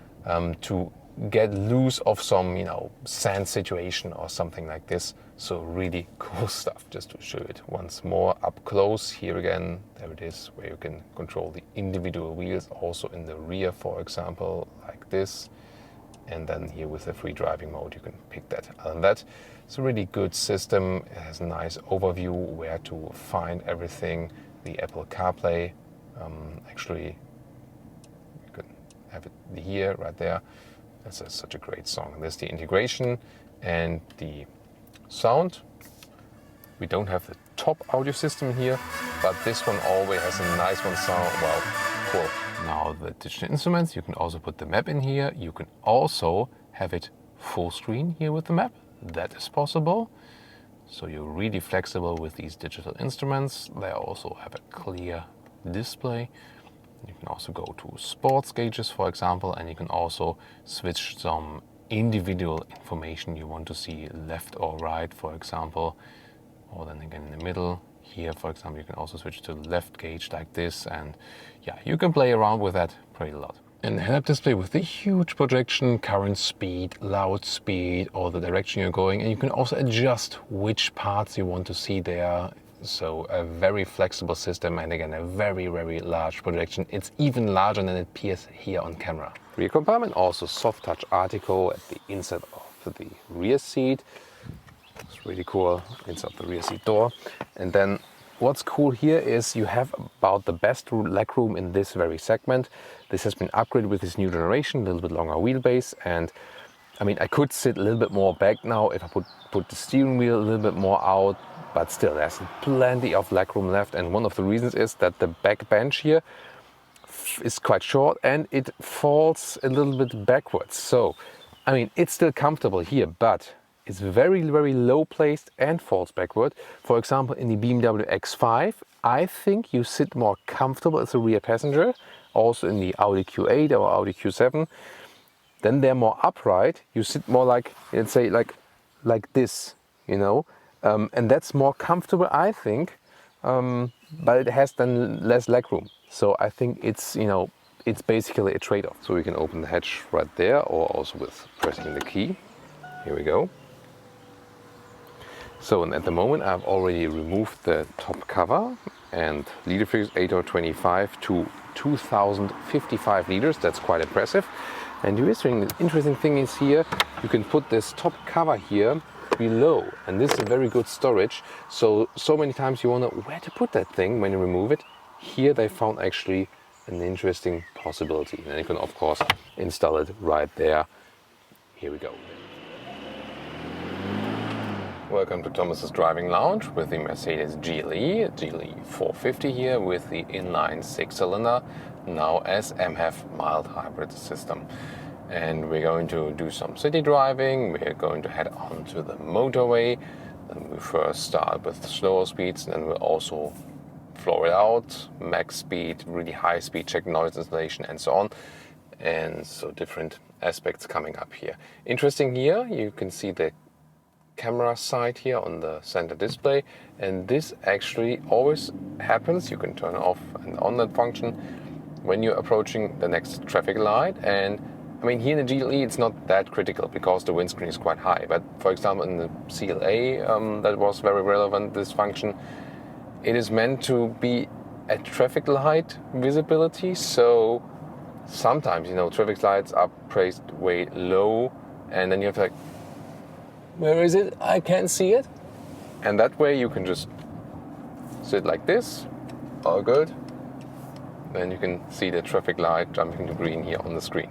to get loose of some, sand situation or something like this. So really cool stuff. Just to show it once more up close, here again, there it is, where you can control the individual wheels, also in the rear, for example, like this. And then here with the free driving mode, you can pick that. Other than that, it's a really good system. It has a nice overview where to find everything. The Apple CarPlay, actually, you can have it here, right there. That's such a great song. There's the integration and the sound. We don't have the top audio system here, but this one always has a nice one sound. Well, cool. Now the digital instruments, you can also put the map in here. You can also have it full screen here with the map. That is possible. So you're really flexible with these digital instruments. They also have a clear display. You can also go to sports gauges, for example, and you can also switch some individual information you want to see left or right, for example, or then again in the middle. Here, for example, you can also switch to the left gauge like this, and yeah, you can play around with that pretty a lot. And the head-up display with the huge projection, current speed, loud speed, or the direction you're going, and you can also adjust which parts you want to see there. So a very flexible system, and again a very, very large projection. It's even larger than it appears here on camera. Rear compartment, also soft touch article at the inside of the rear seat. It's really cool inside the rear seat door. And then what's cool here is you have about the best legroom in this very segment. This has been upgraded with this new generation, a little bit longer wheelbase. And I mean, I could sit a little bit more back now if I put the steering wheel a little bit more out, but still there's plenty of legroom left. And one of the reasons is that the back bench here is quite short and it falls a little bit backwards. So, I mean, it's still comfortable here, but it's very, very low placed and falls backward. For example, in the BMW X5, I think you sit more comfortable as a rear passenger. Also in the Audi Q8 or Audi Q7. Then they're more upright. You sit more like, let's say, like this, you know. And that's more comfortable, I think. But it has then less legroom. So I think it's, you know, it's basically a trade-off. So we can open the hatch right there, or also with pressing the key. Here we go. So, and at the moment I've already removed the top cover, and liter figures 825 to 2055 liters. That's quite impressive. And the interesting thing is here, you can put this top cover here below, and this is a very good storage. So many times you wonder where to put that thing when you remove it. Here they found actually an interesting possibility, and you can of course install it right there. Here we go. Welcome to Thomas's Driving Lounge with the Mercedes GLE 450 here with the inline 6-cylinder, now as MHEV mild hybrid system. And we're going to do some city driving, we're going to head on to the motorway. Then we first start with slower speeds, and then we'll also floor it out, max speed, really high speed, check noise installation and so on. And so different aspects coming up here. Interesting here, you can see the camera side here on the center display, and this actually always happens. You can turn off and on that function when you're approaching the next traffic light. And I mean, here in the GLE it's not that critical because the windscreen is quite high, but for example in the GLA that was very relevant, this function. It is meant to be a traffic light visibility, so sometimes, you know, traffic lights are placed way low, and then you have to like, where is it? I can't see it. And that way you can just sit like this, all good. Then you can see the traffic light jumping to green here on the screen.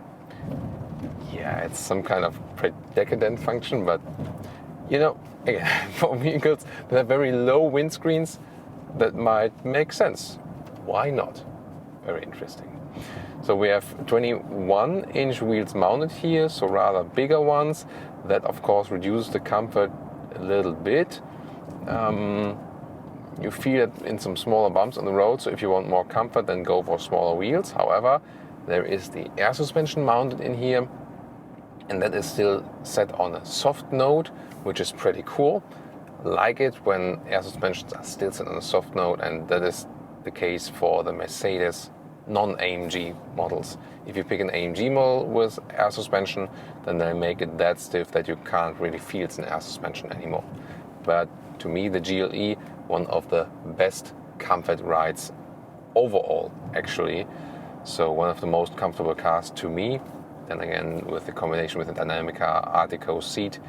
Yeah, it's some kind of decadent function, but you know, again, for vehicles that have very low windscreens, that might make sense. Why not? Very interesting. So we have 21-inch wheels mounted here, so rather bigger ones. That of course reduces the comfort a little bit. You feel it in some smaller bumps on the road, so if you want more comfort, then go for smaller wheels. However, there is the air suspension mounted in here, and that is still set on a soft note, which is pretty cool. Like it when air suspensions are still set on a soft note, and that is the case for the Mercedes non-AMG models. If you pick an AMG model with air suspension, then they make it that stiff that you can't really feel it's an air suspension anymore. But to me, the GLE, one of the best comfort rides overall, actually. So one of the most comfortable cars to me. Then again, with the combination with the Dynamica Artico seat,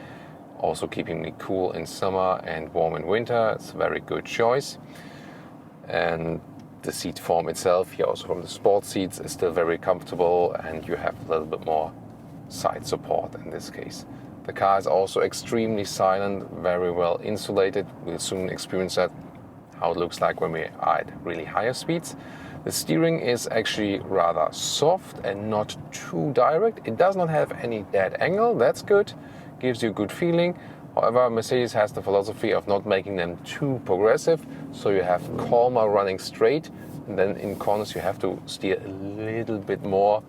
also keeping me cool in summer and warm in winter. It's a very good choice. And the seat form itself here, also from the sports seats, is still very comfortable, and you have a little bit more side support in this case. The car is also extremely silent, very well insulated. We'll soon experience that, how it looks like when we are at really higher speeds. The steering is actually rather soft and not too direct. It does not have any dead angle, that's good, gives you a good feeling. However, Mercedes has the philosophy of not making them too progressive, so you have calmer running straight, and then in corners you have to steer a little bit more,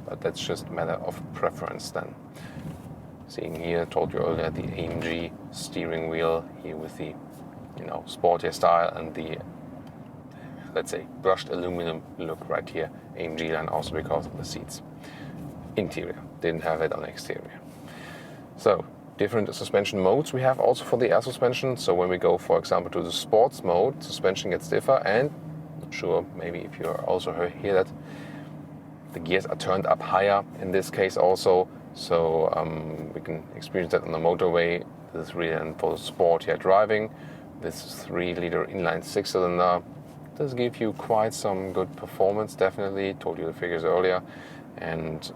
but that's just a matter of preference then. Seeing here, I told you earlier, the AMG steering wheel here with the, sportier style and the, let's say, brushed aluminum look right here. AMG line also because of the seats. Interior, didn't have it on exterior. So, different suspension modes we have also for the air suspension. So when we go, for example, to the sports mode, suspension gets stiffer, and not sure, maybe if you also hear that, the gears are turned up higher in this case also. So we can experience that on the motorway. This is really for sportier driving. This 3-liter inline 6-cylinder does give you quite some good performance, definitely. Told you the figures earlier, and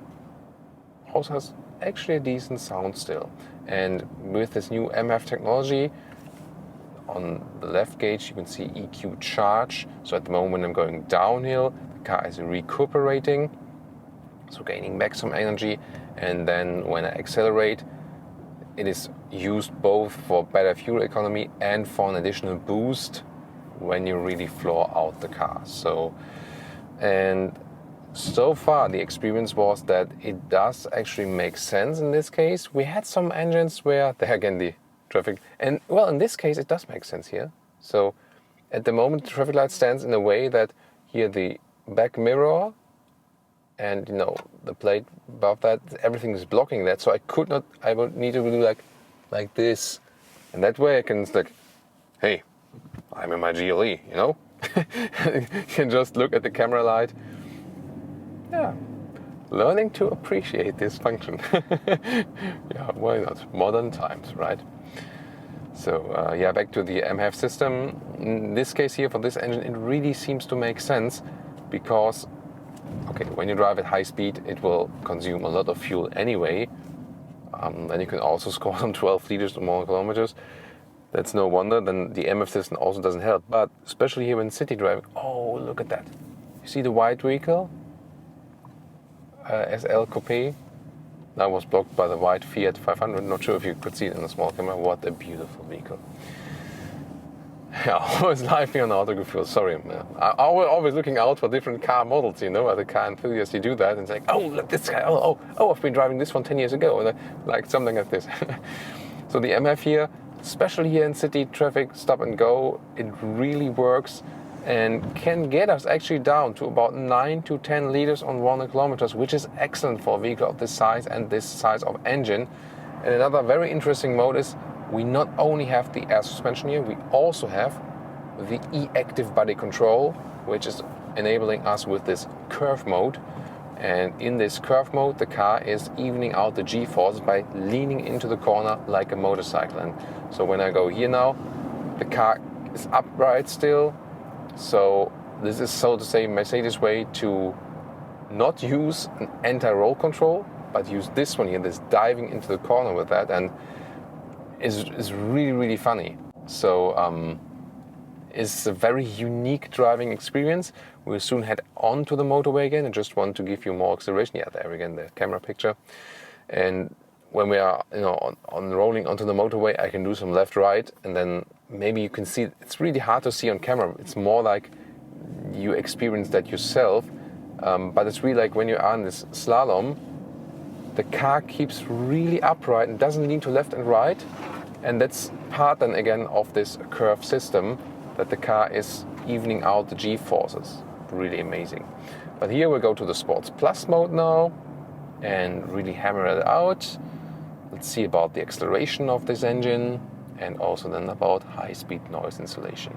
also has actually a decent sound still. And with this new MF technology, on the left gauge you can see EQ charge. So at the moment I'm going downhill, the car is recuperating, so gaining back some energy, and then when I accelerate, it is used both for better fuel economy and for an additional boost when you really floor out the car. So far the experience was that it does actually make sense in this case. We had some engines where, there again the traffic, and well, in this case it does make sense here. So at the moment the traffic light stands in a way that here the back mirror and the plate above that, everything is blocking that, so I would need to do like this, and that way I can hey, I'm in my GLE, You can just look at the camera light. Yeah, learning to appreciate this function. Yeah, why not? Modern times, right? So back to the MHEV system. In this case here, for this engine, it really seems to make sense because, okay, when you drive at high speed, it will consume a lot of fuel anyway. Then you can also score some 12 liters or more kilometers. That's no wonder. Then the MF system also doesn't help. But especially here in city driving, oh, look at that. You see the white vehicle? SL Coupe. That was blocked by the white Fiat 500. Not sure if you could see it in the small camera. What a beautiful vehicle. Yeah, always lively on Autogefuhl. Sorry, man. I'm always looking out for different car models, as a car enthusiast. You do that and say, oh, look, this guy. Oh, I've been driving this one 10 years ago. And like something like this. So the MF here, especially here in city traffic, stop and go, it really works and can get us actually down to about 9 to 10 liters on 100 kilometers, which is excellent for a vehicle of this size and this size of engine. And another very interesting mode is we not only have the air suspension here, we also have the e-active body control, which is enabling us with this curve mode. And in this curve mode, the car is evening out the G-forces by leaning into the corner like a motorcycle. And so when I go here now, the car is upright still. So this is, so to say, Mercedes' way to not use an anti-roll control, but use this one here, this diving into the corner with that, and is really, really funny. So it's a very unique driving experience. We'll soon head on to the motorway again. I just want to give you more acceleration. Yeah, there again, the camera picture. And when we are on rolling onto the motorway, I can do some left-right, and then maybe you can see, it's really hard to see on camera. It's more like you experience that yourself. But it's really like when you are in this slalom, the car keeps really upright and doesn't lean to left and right. And that's part then again of this curve system, that the car is evening out the G-forces. Really amazing. But here we'll go to the Sports Plus mode now and really hammer it out. Let's see about the acceleration of this engine and also then about high-speed noise insulation.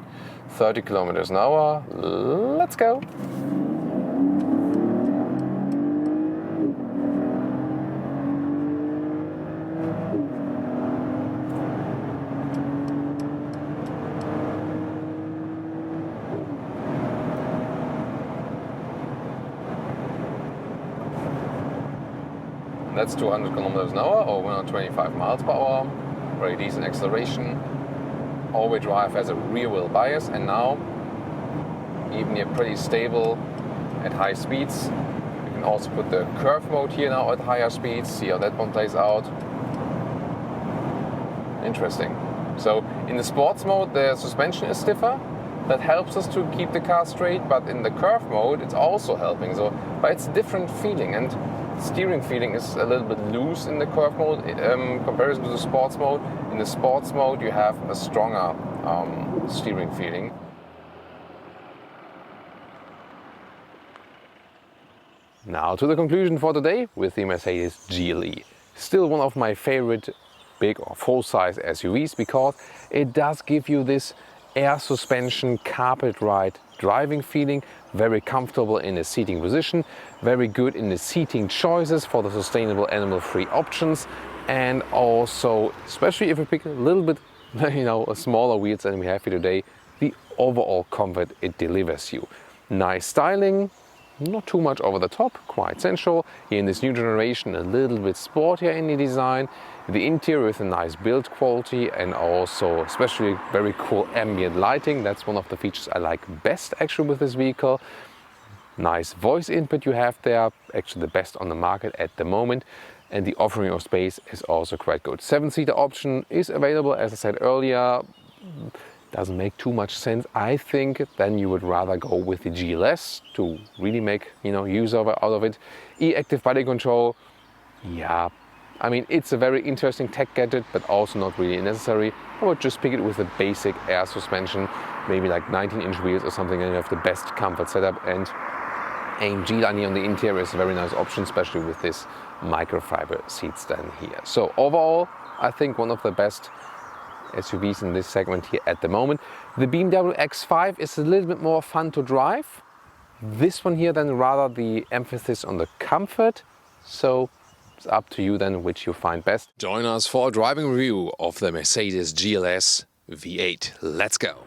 30 kilometers an hour, let's go. That's 200 kilometers an hour or 125 miles per hour. Very decent acceleration. All-wheel drive has a rear wheel bias, and now even here pretty stable at high speeds. You can also put the curve mode here now at higher speeds, see how that one plays out. Interesting. So in the sports mode the suspension is stiffer. That helps us to keep the car straight, but in the curve mode it's also helping. So, but it's a different feeling, and steering feeling is a little bit loose in the curve mode in comparison to the sports mode. In the sports mode you have a stronger steering feeling. Now to the conclusion for today with the Mercedes GLE. Still one of my favorite big or full-size SUVs because it does give you this air suspension, carpet ride driving feeling, very comfortable in the seating position, very good in the seating choices for the sustainable animal-free options, and also, especially if we pick a little bit, smaller wheels than we have here today, the overall comfort it delivers you. Nice styling, not too much over the top, quite sensual. Here in this new generation, a little bit sportier in the design. The interior with a nice build quality and also especially very cool ambient lighting. That's one of the features I like best actually with this vehicle. Nice voice input you have there, actually the best on the market at the moment. And the offering of space is also quite good. 7-seater option is available, as I said earlier. Doesn't make too much sense. I think then you would rather go with the GLS to really make use out of it. E-active body control, yeah, I mean it's a very interesting tech gadget, but also not really necessary. I would just pick it with a basic air suspension, maybe like 19-inch wheels or something, and you have the best comfort setup. And AMG lining on the interior is a very nice option, especially with this microfiber seats then here. So overall, I think one of the best SUVs in this segment here at the moment. The BMW X5 is a little bit more fun to drive. This one here then rather the emphasis on the comfort. So it's up to you then which you find best. Join us for a driving review of the Mercedes GLS V8. Let's go!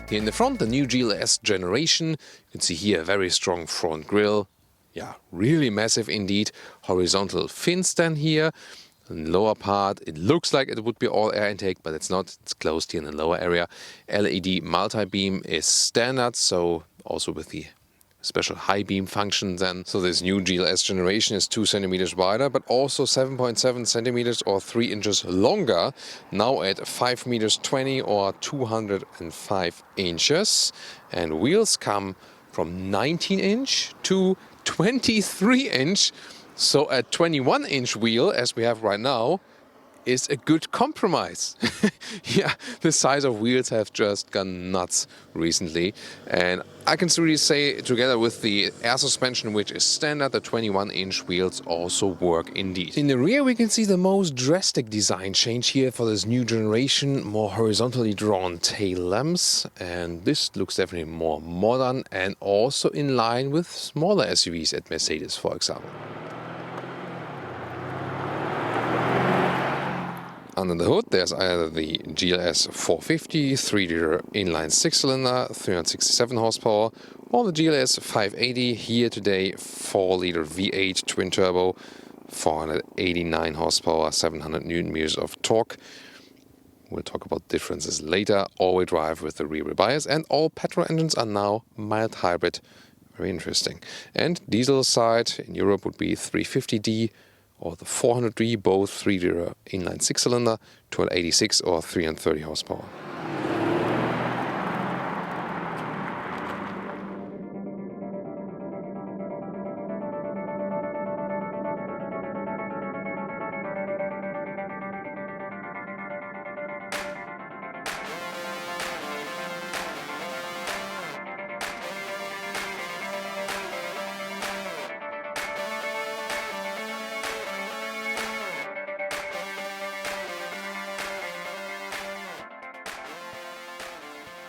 Here in the front, the new GLS generation. You can see here a very strong front grille. Yeah, really massive indeed. Horizontal fins then here. In the lower part, it looks like it would be all air intake, but it's not. It's closed here in the lower area. LED multi-beam is standard, so also with the special high beam function then. So this new GLS generation is 2 centimeters wider, but also 7.7 centimeters or 3 inches longer, now at 5 meters 20 or 205 inches. And wheels come from 19-inch to 23-inch. So a 21-inch wheel, as we have right now, is a good compromise. Yeah, the size of wheels have just gone nuts recently. And I can really say, together with the air suspension, which is standard, the 21-inch wheels also work indeed. In the rear, we can see the most drastic design change here for this new generation. More horizontally drawn tail lamps. And this looks definitely more modern and also in line with smaller SUVs at Mercedes, for example. Under the hood, there's either the GLS 450 3-liter inline 6-cylinder, 367 horsepower, or the GLS 580, here today 4-liter V8 twin-turbo, 489 horsepower, 700 newton meters of torque. We'll talk about differences later. All-wheel drive with the rear-wheel bias, and all petrol engines are now mild hybrid. Very interesting. And diesel side in Europe would be 350D, or the 400D, both 3-liter inline 6-cylinder, 286 or 330 horsepower.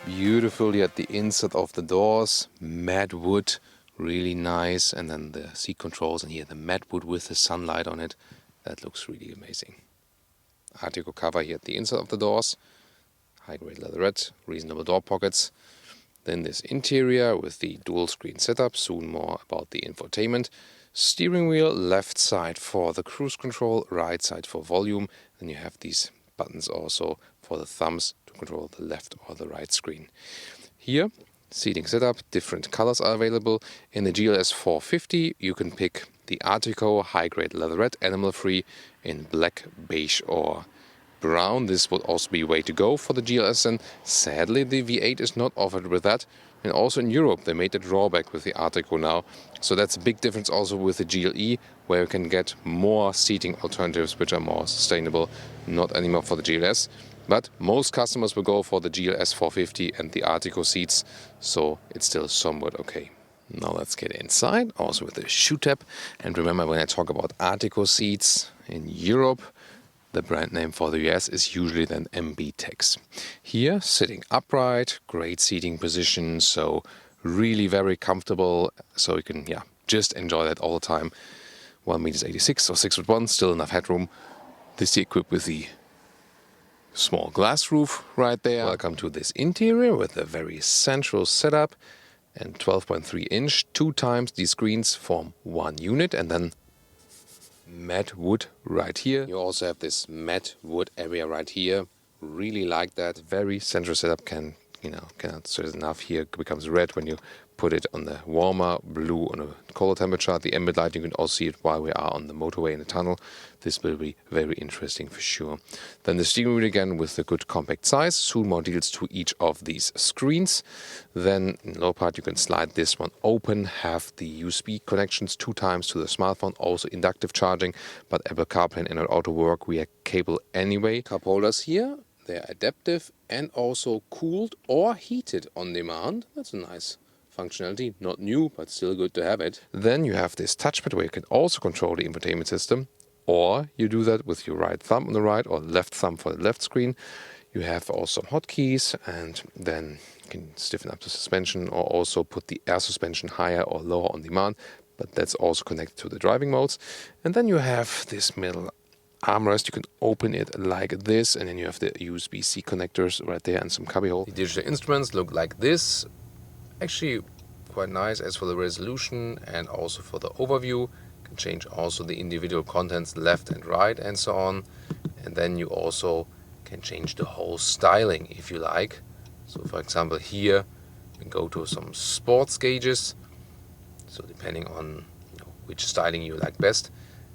Beautifully at the inside of the doors, matte wood, really nice. And then the seat controls, and here the matte wood with the sunlight on it. That looks really amazing. Artico cover here at the inside of the doors. High-grade leatherette, reasonable door pockets. Then this interior with the dual screen setup, soon more about the infotainment. Steering wheel, left side for the cruise control, right side for volume. Then you have these buttons also for the thumbs to control the left or the right screen. Here, seating setup, different colors are available. In the GLS 450 you can pick the Artico high-grade leatherette, animal-free, in black, beige or brown. This would also be way to go for the GLS, and sadly the V8 is not offered with that. And also in Europe they made a drawback with the Artico now. So that's a big difference also with the GLE, where you can get more seating alternatives which are more sustainable, not anymore for the GLS. But most customers will go for the GLS 450 and the Artico seats, so it's still somewhat okay. Now let's get inside, also with the shoe tab. And remember, when I talk about Artico seats in Europe, the brand name for the US is usually then MB Tex. Here, sitting upright, great seating position, so really very comfortable. So you can, just enjoy that all the time. 1.86 m or 6'1", still enough headroom. This is equipped with the small glass roof right there. Welcome to this interior with a very central setup and 12.3 inch. 2 times these screens form one unit, and then matte wood right here. You also have this matte wood area right here. Really like that. Very central setup. Cannot stress enough. Here it becomes red when you put it on the warmer, blue on a colder temperature. The ambient lighting, you can also see it while we are on the motorway in the tunnel. This will be very interesting for sure. Then the steering wheel again with the good compact size. Soon more deals to each of these screens. Then in the lower part you can slide this one open, have the USB connections 2 times to the smartphone, also inductive charging, but Apple CarPlay and Android Auto work via cable anyway. Cup holders here, they're adaptive and also cooled or heated on demand. That's a nice functionality, not new, but still good to have it. Then you have this touchpad where you can also control the infotainment system, or you do that with your right thumb on the right or left thumb for the left screen. You have also hotkeys, and then you can stiffen up the suspension or also put the air suspension higher or lower on demand, but that's also connected to the driving modes. And then you have this middle armrest. You can open it like this, and then you have the USB-C connectors right there and some cubbyhole. The digital instruments look like this. Actually quite nice as for the resolution and also for the overview. You can change also the individual contents left and right and so on. And then you also can change the whole styling if you like. So for example here we can go to some sports gauges. So depending on which styling you like best.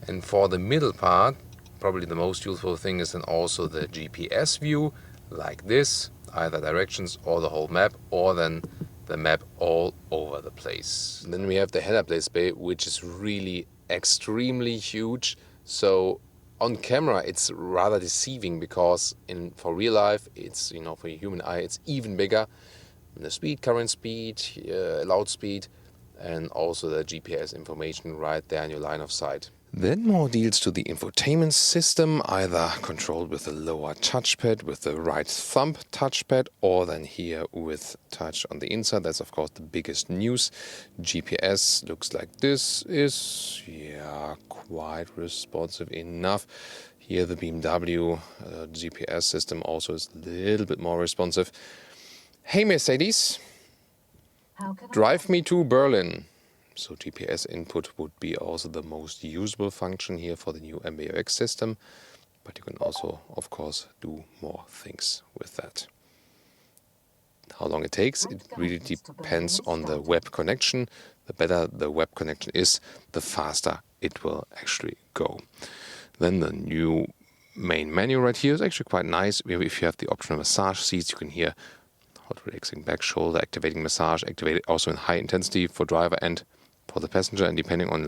And for the middle part, probably the most useful thing is then also the GPS view like this, either directions or the whole map, or then the map all over the place. And then we have the head-up display, which is really extremely huge. So on camera it's rather deceiving, because for real life it's, for your human eye it's even bigger. And the speed, current speed, allowed speed, and also the GPS information right there in your line of sight. Then more deals to the infotainment system, either controlled with the lower touchpad with the right thumb touchpad, or then here with touch on the inside. That's of course the biggest news. GPS looks like this, is quite responsive enough. Here the BMW GPS system also is a little bit more responsive. Hey Mercedes, drive me to Berlin. So GPS input would be also the most usable function here for the new MBUX system, but you can also, of course, do more things with that. How long it takes, it really depends on the web connection. The better the web connection is, the faster it will actually go. Then the new main menu right here is actually quite nice. If you have the optional massage seats, you can hear hot relaxing back, shoulder, activating massage, activated also in high intensity for driver and for the passenger, and depending on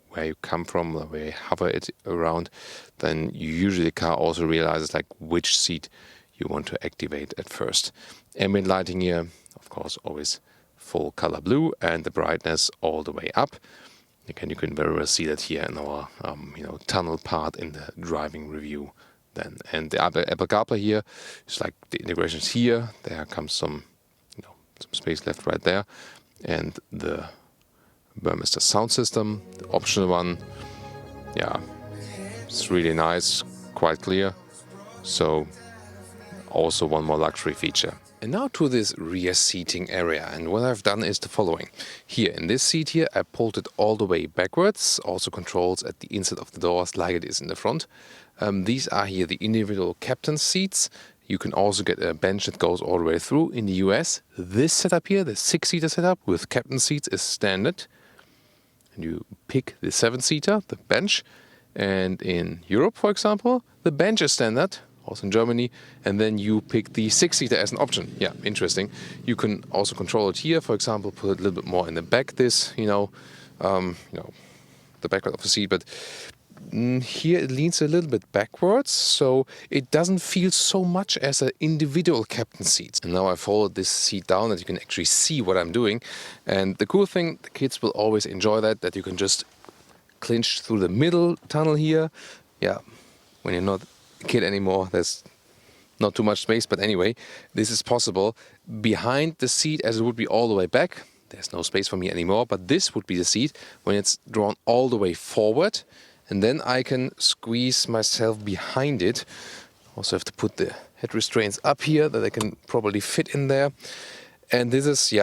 where you come from or where you hover it around, then usually the car also realizes which seat you want to activate at first. Ambient lighting here, of course, always full color blue, and the brightness all the way up. Again, you can very well see that here in our tunnel part in the driving review. Then, and the Apple CarPlay here is the integrations here. There comes some space left right there, and the Burmester sound system, the optional one. Yeah, it's really nice, quite clear. So also one more luxury feature. And now to this rear seating area, and what I've done is the following. Here in this seat here I pulled it all the way backwards, also controls at the inside of the doors like it is in the front. These are here the individual captain's seats. You can also get a bench that goes all the way through. In the US, this setup here, the 6-seater setup with captain seats is standard. And you pick the 7-seater, the bench. And in Europe, for example, the bench is standard, also in Germany, and then you pick the 6-seater as an option. Yeah, interesting. You can also control it here, for example, put it a little bit more in the back, this, the backward of the seat, but here it leans a little bit backwards, so it doesn't feel so much as an individual captain seat. And now I folded this seat down that you can actually see what I'm doing. And the cool thing, the kids will always enjoy that you can just clinch through the middle tunnel here. Yeah, when you're not a kid anymore, there's not too much space, but anyway, this is possible. Behind the seat, as it would be all the way back, there's no space for me anymore, but this would be the seat when it's drawn all the way forward, and then I can squeeze myself behind it. Also have to put the head restraints up here that I can probably fit in there. And this is,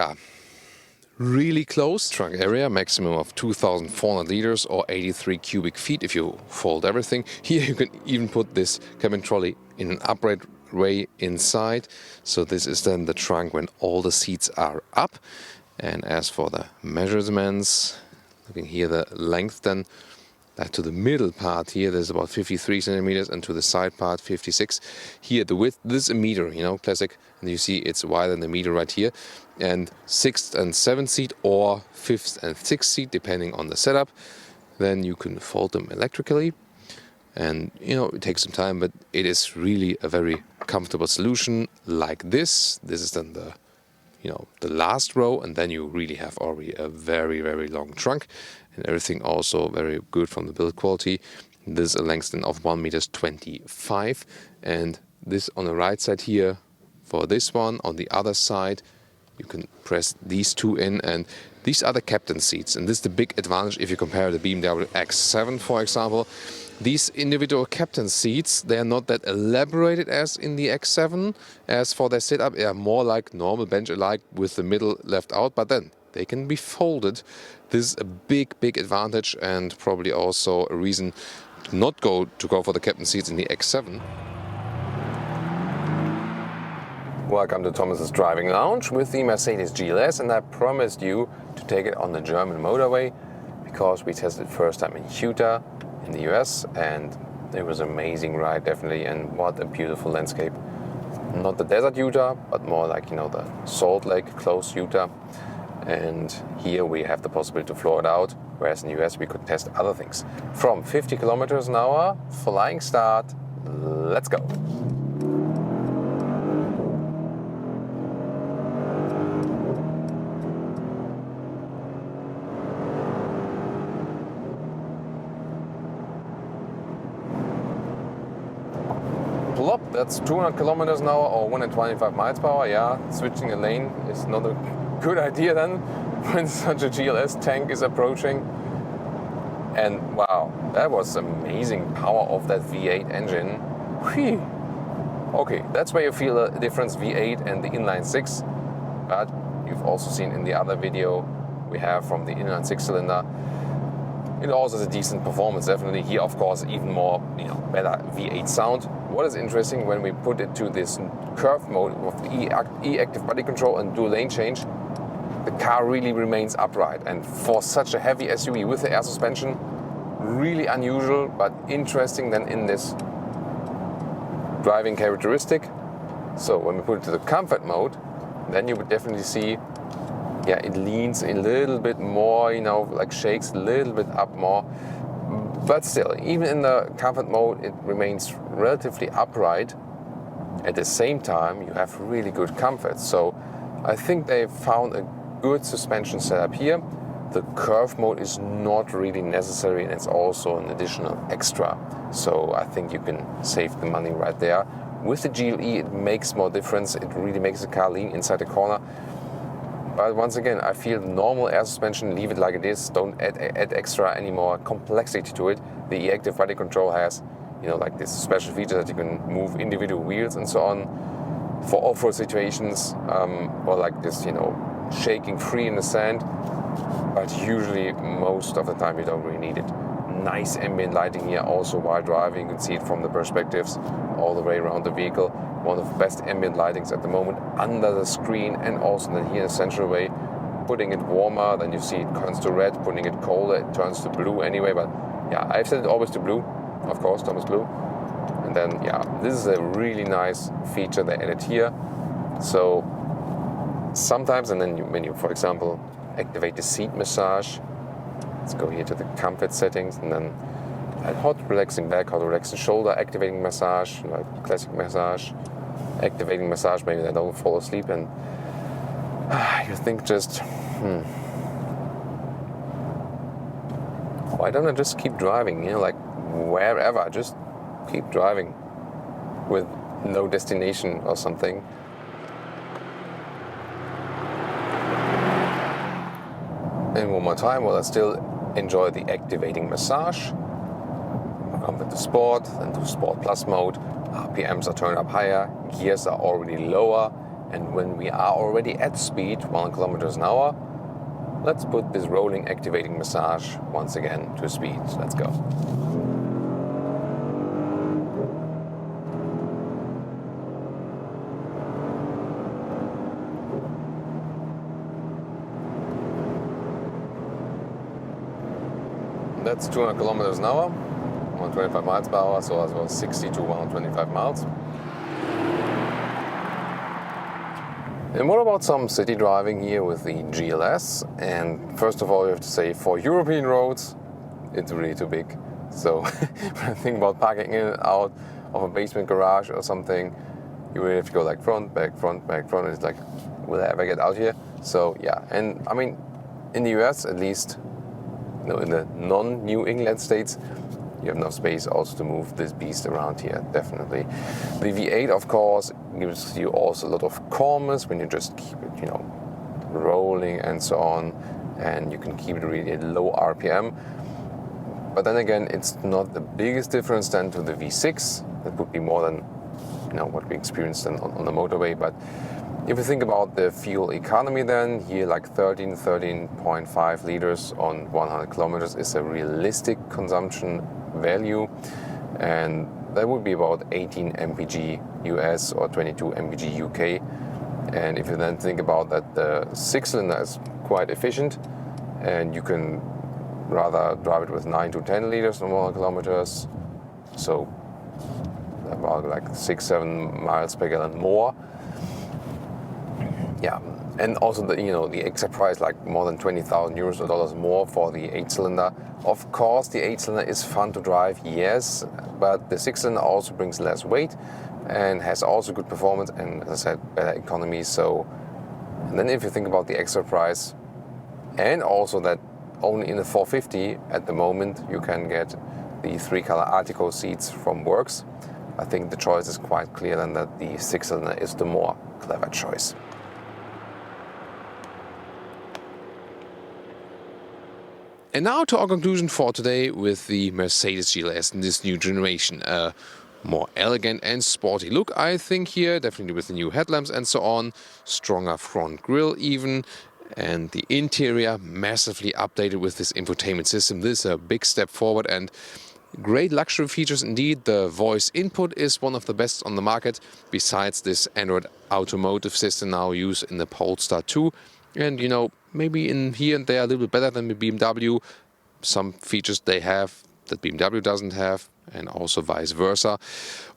really close trunk area, maximum of 2,400 liters or 83 cubic feet if you fold everything. Here you can even put this cabin trolley in an upright way inside. So this is then the trunk when all the seats are up. And as for the measurements, looking here, the length then, to the middle part here, there's about 53 centimeters, and to the side part, 56. Here, the width, this is a meter, classic. And you see it's wider than the meter right here. And 6th and 7th seat, or 5th and 6th seat, depending on the setup. Then you can fold them electrically. And, it takes some time, but it is really a very comfortable solution like this. This is then the last row, and then you really have already a very, very long trunk, and everything also very good from the build quality. This is a length then of 1.25 meters, and this on the right side here for this one. On the other side, you can press these two in, and these are the captain seats, and this is the big advantage if you compare the BMW X7, for example. These individual captain seats, they are not that elaborated as in the X7. As for their setup, they are more like normal bench-alike with the middle left out, but then they can be folded. This is a big, big advantage, and probably also a reason not go for the captain seats in the X7. Welcome to Thomas's Driving Lounge with the Mercedes GLS, and I promised you to take it on the German motorway because we tested it first time in Utah in the US, and it was an amazing ride, definitely, and what a beautiful landscape. Not the desert Utah, but more like, the Salt Lake close Utah. And here we have the possibility to floor it out, whereas in the US we could test other things. From 50 kilometers an hour, flying start, let's go. Plop, that's 200 kilometers an hour or 125 miles per hour. Yeah, switching a lane is not a good idea then when such a GLS tank is approaching. And wow, that was amazing power of that V8 engine. Whee. Okay, that's where you feel the difference, V8 and the inline 6. But you've also seen in the other video we have from the inline 6-cylinder, it also has a decent performance, definitely. Here, of course, even more, better V8 sound. What is interesting, when we put it to this curve mode of the E-active body control and dual lane change, the car really remains upright. And for such a heavy SUV with the air suspension, really unusual, but interesting then in this driving characteristic. So when we put it to the comfort mode, then you would definitely see, it leans a little bit more, like shakes a little bit up more. But still, even in the comfort mode, it remains relatively upright. At the same time, you have really good comfort. So I think they found a good suspension setup here. The curve mode is not really necessary, and it's also an additional extra. So I think you can save the money right there. With the GLE, it makes more difference. It really makes the car lean inside the corner. But once again, I feel normal air suspension, leave it like it is, don't add extra any more complexity to it. The e-active body control has, you know, like this special feature that you can move individual wheels and so on for off-road situations, or like this, you know, shaking free in the sand. But usually, most of the time, you don't really need it. Nice ambient lighting here also while driving. You can see it from the perspectives all the way around the vehicle. One of the best ambient lightings at the moment under the screen, and also then here in a central way. Putting it warmer, then you see it turns to red. Putting it colder, it turns to blue anyway. But yeah, I've set it always to blue, of course, Thomas Blue. And then yeah, this is a really nice feature they added here. So sometimes, and then when you, for example, activate the seat massage, let's go here to the comfort settings, and then hot relaxing back, hot relaxing shoulder, activating massage, like classic massage, activating massage, maybe they don't fall asleep, and you think just, why don't I just keep driving, you know, like wherever, just keep driving with no destination or something. And one more time, while I still enjoy the activating massage. Come to Sport, then to Sport Plus mode. RPMs are turned up higher, gears are already lower, and when we are already at speed, 1 kilometers an hour, let's put this rolling activating massage once again to speed. Let's go. That's 200 kilometers an hour, 125 miles per hour, so that's about 60 to 125 miles. And what about some city driving here with the GLS? And first of all, you have to say, for European roads, it's really too big. So when I think about parking in and out of a basement garage or something, you really have to go like front, back, front, back, front. And it's like, will I ever get out here? So yeah, and I mean, in the US at least, in the non-New England states, you have enough space also to move this beast around here, definitely. The V8, of course, gives you also a lot of calmness when you just keep it, you know, rolling and so on, and you can keep it really at low RPM. But then again, it's not the biggest difference then to the V6. That would be more than, you know, what we experienced on the motorway. But if you think about the fuel economy then, here like 13.5 liters on 100 kilometers is a realistic consumption value, and that would be about 18 mpg US or 22 mpg UK. And if you then think about that, the 6-cylinder is quite efficient, and you can rather drive it with 9 to 10 liters on 100 kilometers, so about like 6-7 miles per gallon more. Yeah, and also the extra price, like more than 20,000 euros or dollars more for the 8-cylinder. Of course, the 8-cylinder is fun to drive, yes, but the 6-cylinder also brings less weight and has also good performance and, as I said, better economy. So, and then if you think about the extra price, and also that only in the 450 at the moment you can get the 3-color Artico seats from Works, I think the choice is quite clear then that the 6-cylinder is the more clever choice. And now to our conclusion for today with the Mercedes GLS in this new generation. A more elegant and sporty look, I think, here, definitely with the new headlamps and so on. Stronger front grille even. And the interior massively updated with this infotainment system. This is a big step forward and great luxury features indeed. The voice input is one of the best on the market, besides this Android Automotive system now used in the Polestar 2. And, you know, maybe in here and there a little bit better than the BMW. Some features they have that BMW doesn't have, and also vice versa.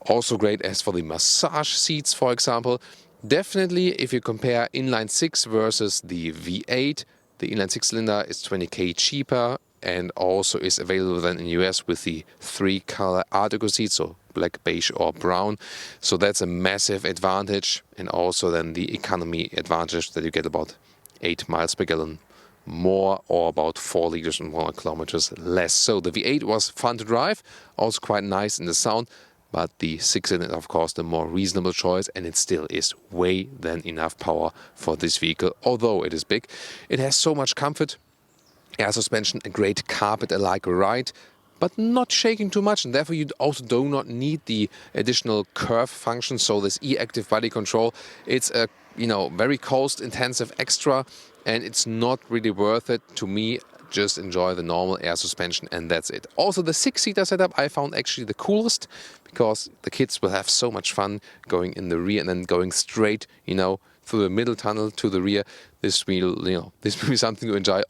Also great as for the massage seats, for example. Definitely, if you compare inline 6 versus the V8, the inline 6-cylinder is 20k cheaper and also is available then in the US with the 3-color Artico seats, so black, beige or brown. So that's a massive advantage, and also then the economy advantage that you get about 8 miles per gallon more, or about 4 liters and 100 kilometers less. So the V8 was fun to drive, also quite nice in the sound, but the 6-cylinder is of course the more reasonable choice, and it still is way than enough power for this vehicle. Although it is big, it has so much comfort, air suspension, a great carpet-alike ride, but not shaking too much, and therefore you also do not need the additional curve function. So this e-active body control, it's a very cost-intensive extra, and it's not really worth it to me. Just enjoy the normal air suspension and that's it. Also the 6-seater setup I found actually the coolest, because the kids will have so much fun going in the rear and then going straight, through the middle tunnel to the rear. This will be something to enjoy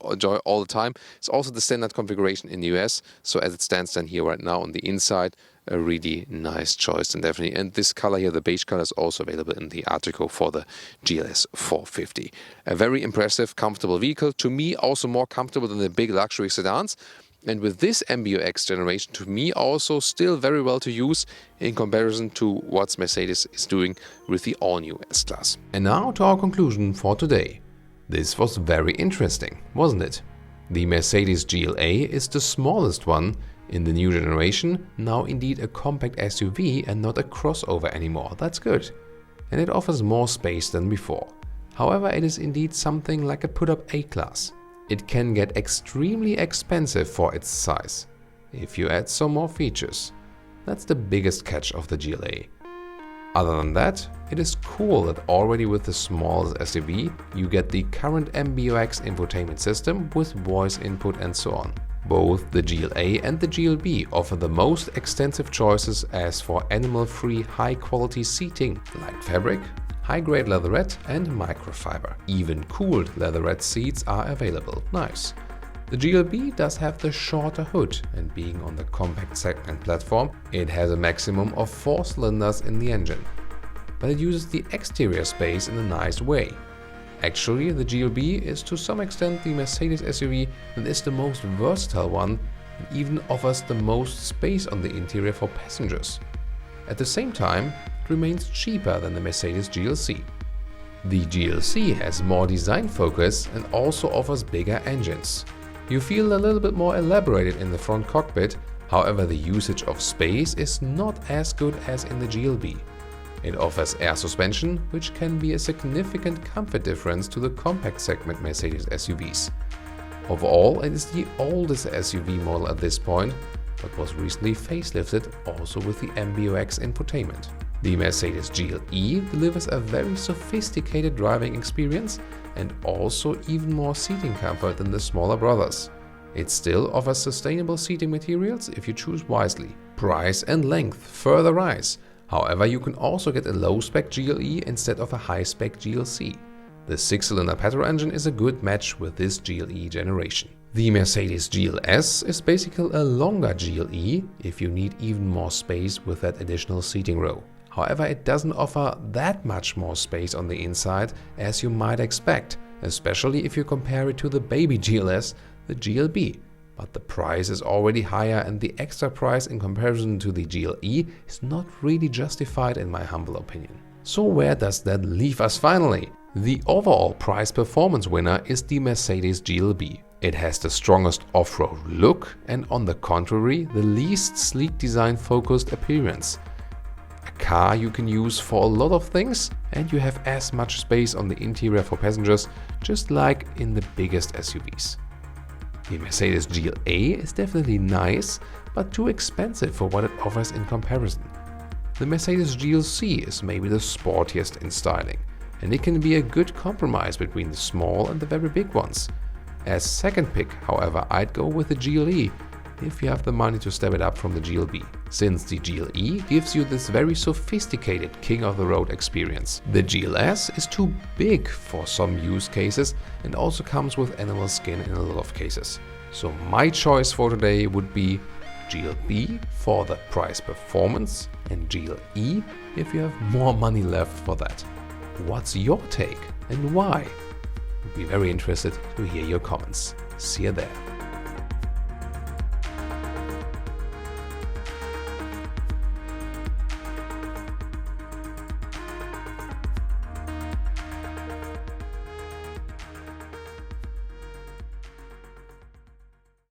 all the time. It's also the standard configuration in the US. So as it stands then here right now on the inside, a really nice choice, and definitely. And this color here, the beige color, is also available in the article for the GLS 450. A very impressive, comfortable vehicle. To me, also more comfortable than the big luxury sedans. And with this MBUX generation, to me also still very well to use in comparison to what Mercedes is doing with the all-new S-Class. And now to our conclusion for today. This was very interesting, wasn't it? The Mercedes GLA is the smallest one in the new generation, now indeed a compact SUV and not a crossover anymore. That's good. And it offers more space than before. However, it is indeed something like a put-up A-Class. It can get extremely expensive for its size, if you add some more features. That's the biggest catch of the GLA. Other than that, it is cool that already with the smallest SUV, you get the current MBUX infotainment system with voice input and so on. Both the GLA and the GLB offer the most extensive choices as for animal-free high-quality seating, light fabric, high-grade leatherette and microfiber. Even cooled leatherette seats are available. Nice. The GLB does have the shorter hood, and being on the compact segment platform, it has a maximum of 4 cylinders in the engine. But it uses the exterior space in a nice way. Actually, the GLB is to some extent the Mercedes SUV that is the most versatile one and even offers the most space on the interior for passengers. At the same time, it remains cheaper than the Mercedes GLC. The GLC has more design focus and also offers bigger engines. You feel a little bit more elaborated in the front cockpit, however the usage of space is not as good as in the GLB. It offers air suspension, which can be a significant comfort difference to the compact segment Mercedes SUVs. Overall, it is the oldest SUV model at this point, but was recently facelifted also with the MBUX infotainment. The Mercedes GLE delivers a very sophisticated driving experience and also even more seating comfort than the smaller brothers. It still offers sustainable seating materials if you choose wisely. Price and length further rise. However, you can also get a low-spec GLE instead of a high-spec GLC. The 6-cylinder petrol engine is a good match with this GLE generation. The Mercedes GLS is basically a longer GLE if you need even more space with that additional seating row. However, it doesn't offer that much more space on the inside as you might expect, especially if you compare it to the baby GLS, the GLB. But the price is already higher and the extra price in comparison to the GLE is not really justified in my humble opinion. So where does that leave us finally? The overall price performance winner is the Mercedes GLB. It has the strongest off-road look and on the contrary the least sleek design focused appearance. A car you can use for a lot of things and you have as much space on the interior for passengers just like in the biggest SUVs. The Mercedes GLA is definitely nice, but too expensive for what it offers in comparison. The Mercedes GLC is maybe the sportiest in styling, and it can be a good compromise between the small and the very big ones. As second pick, however, I'd go with the GLE if you have the money to step it up from the GLB, since the GLE gives you this very sophisticated king-of-the-road experience. The GLS is too big for some use cases and also comes with animal skin in a lot of cases. So my choice for today would be GLB for the price performance and GLE if you have more money left for that. What's your take and why? I'd be very interested to hear your comments. See you there.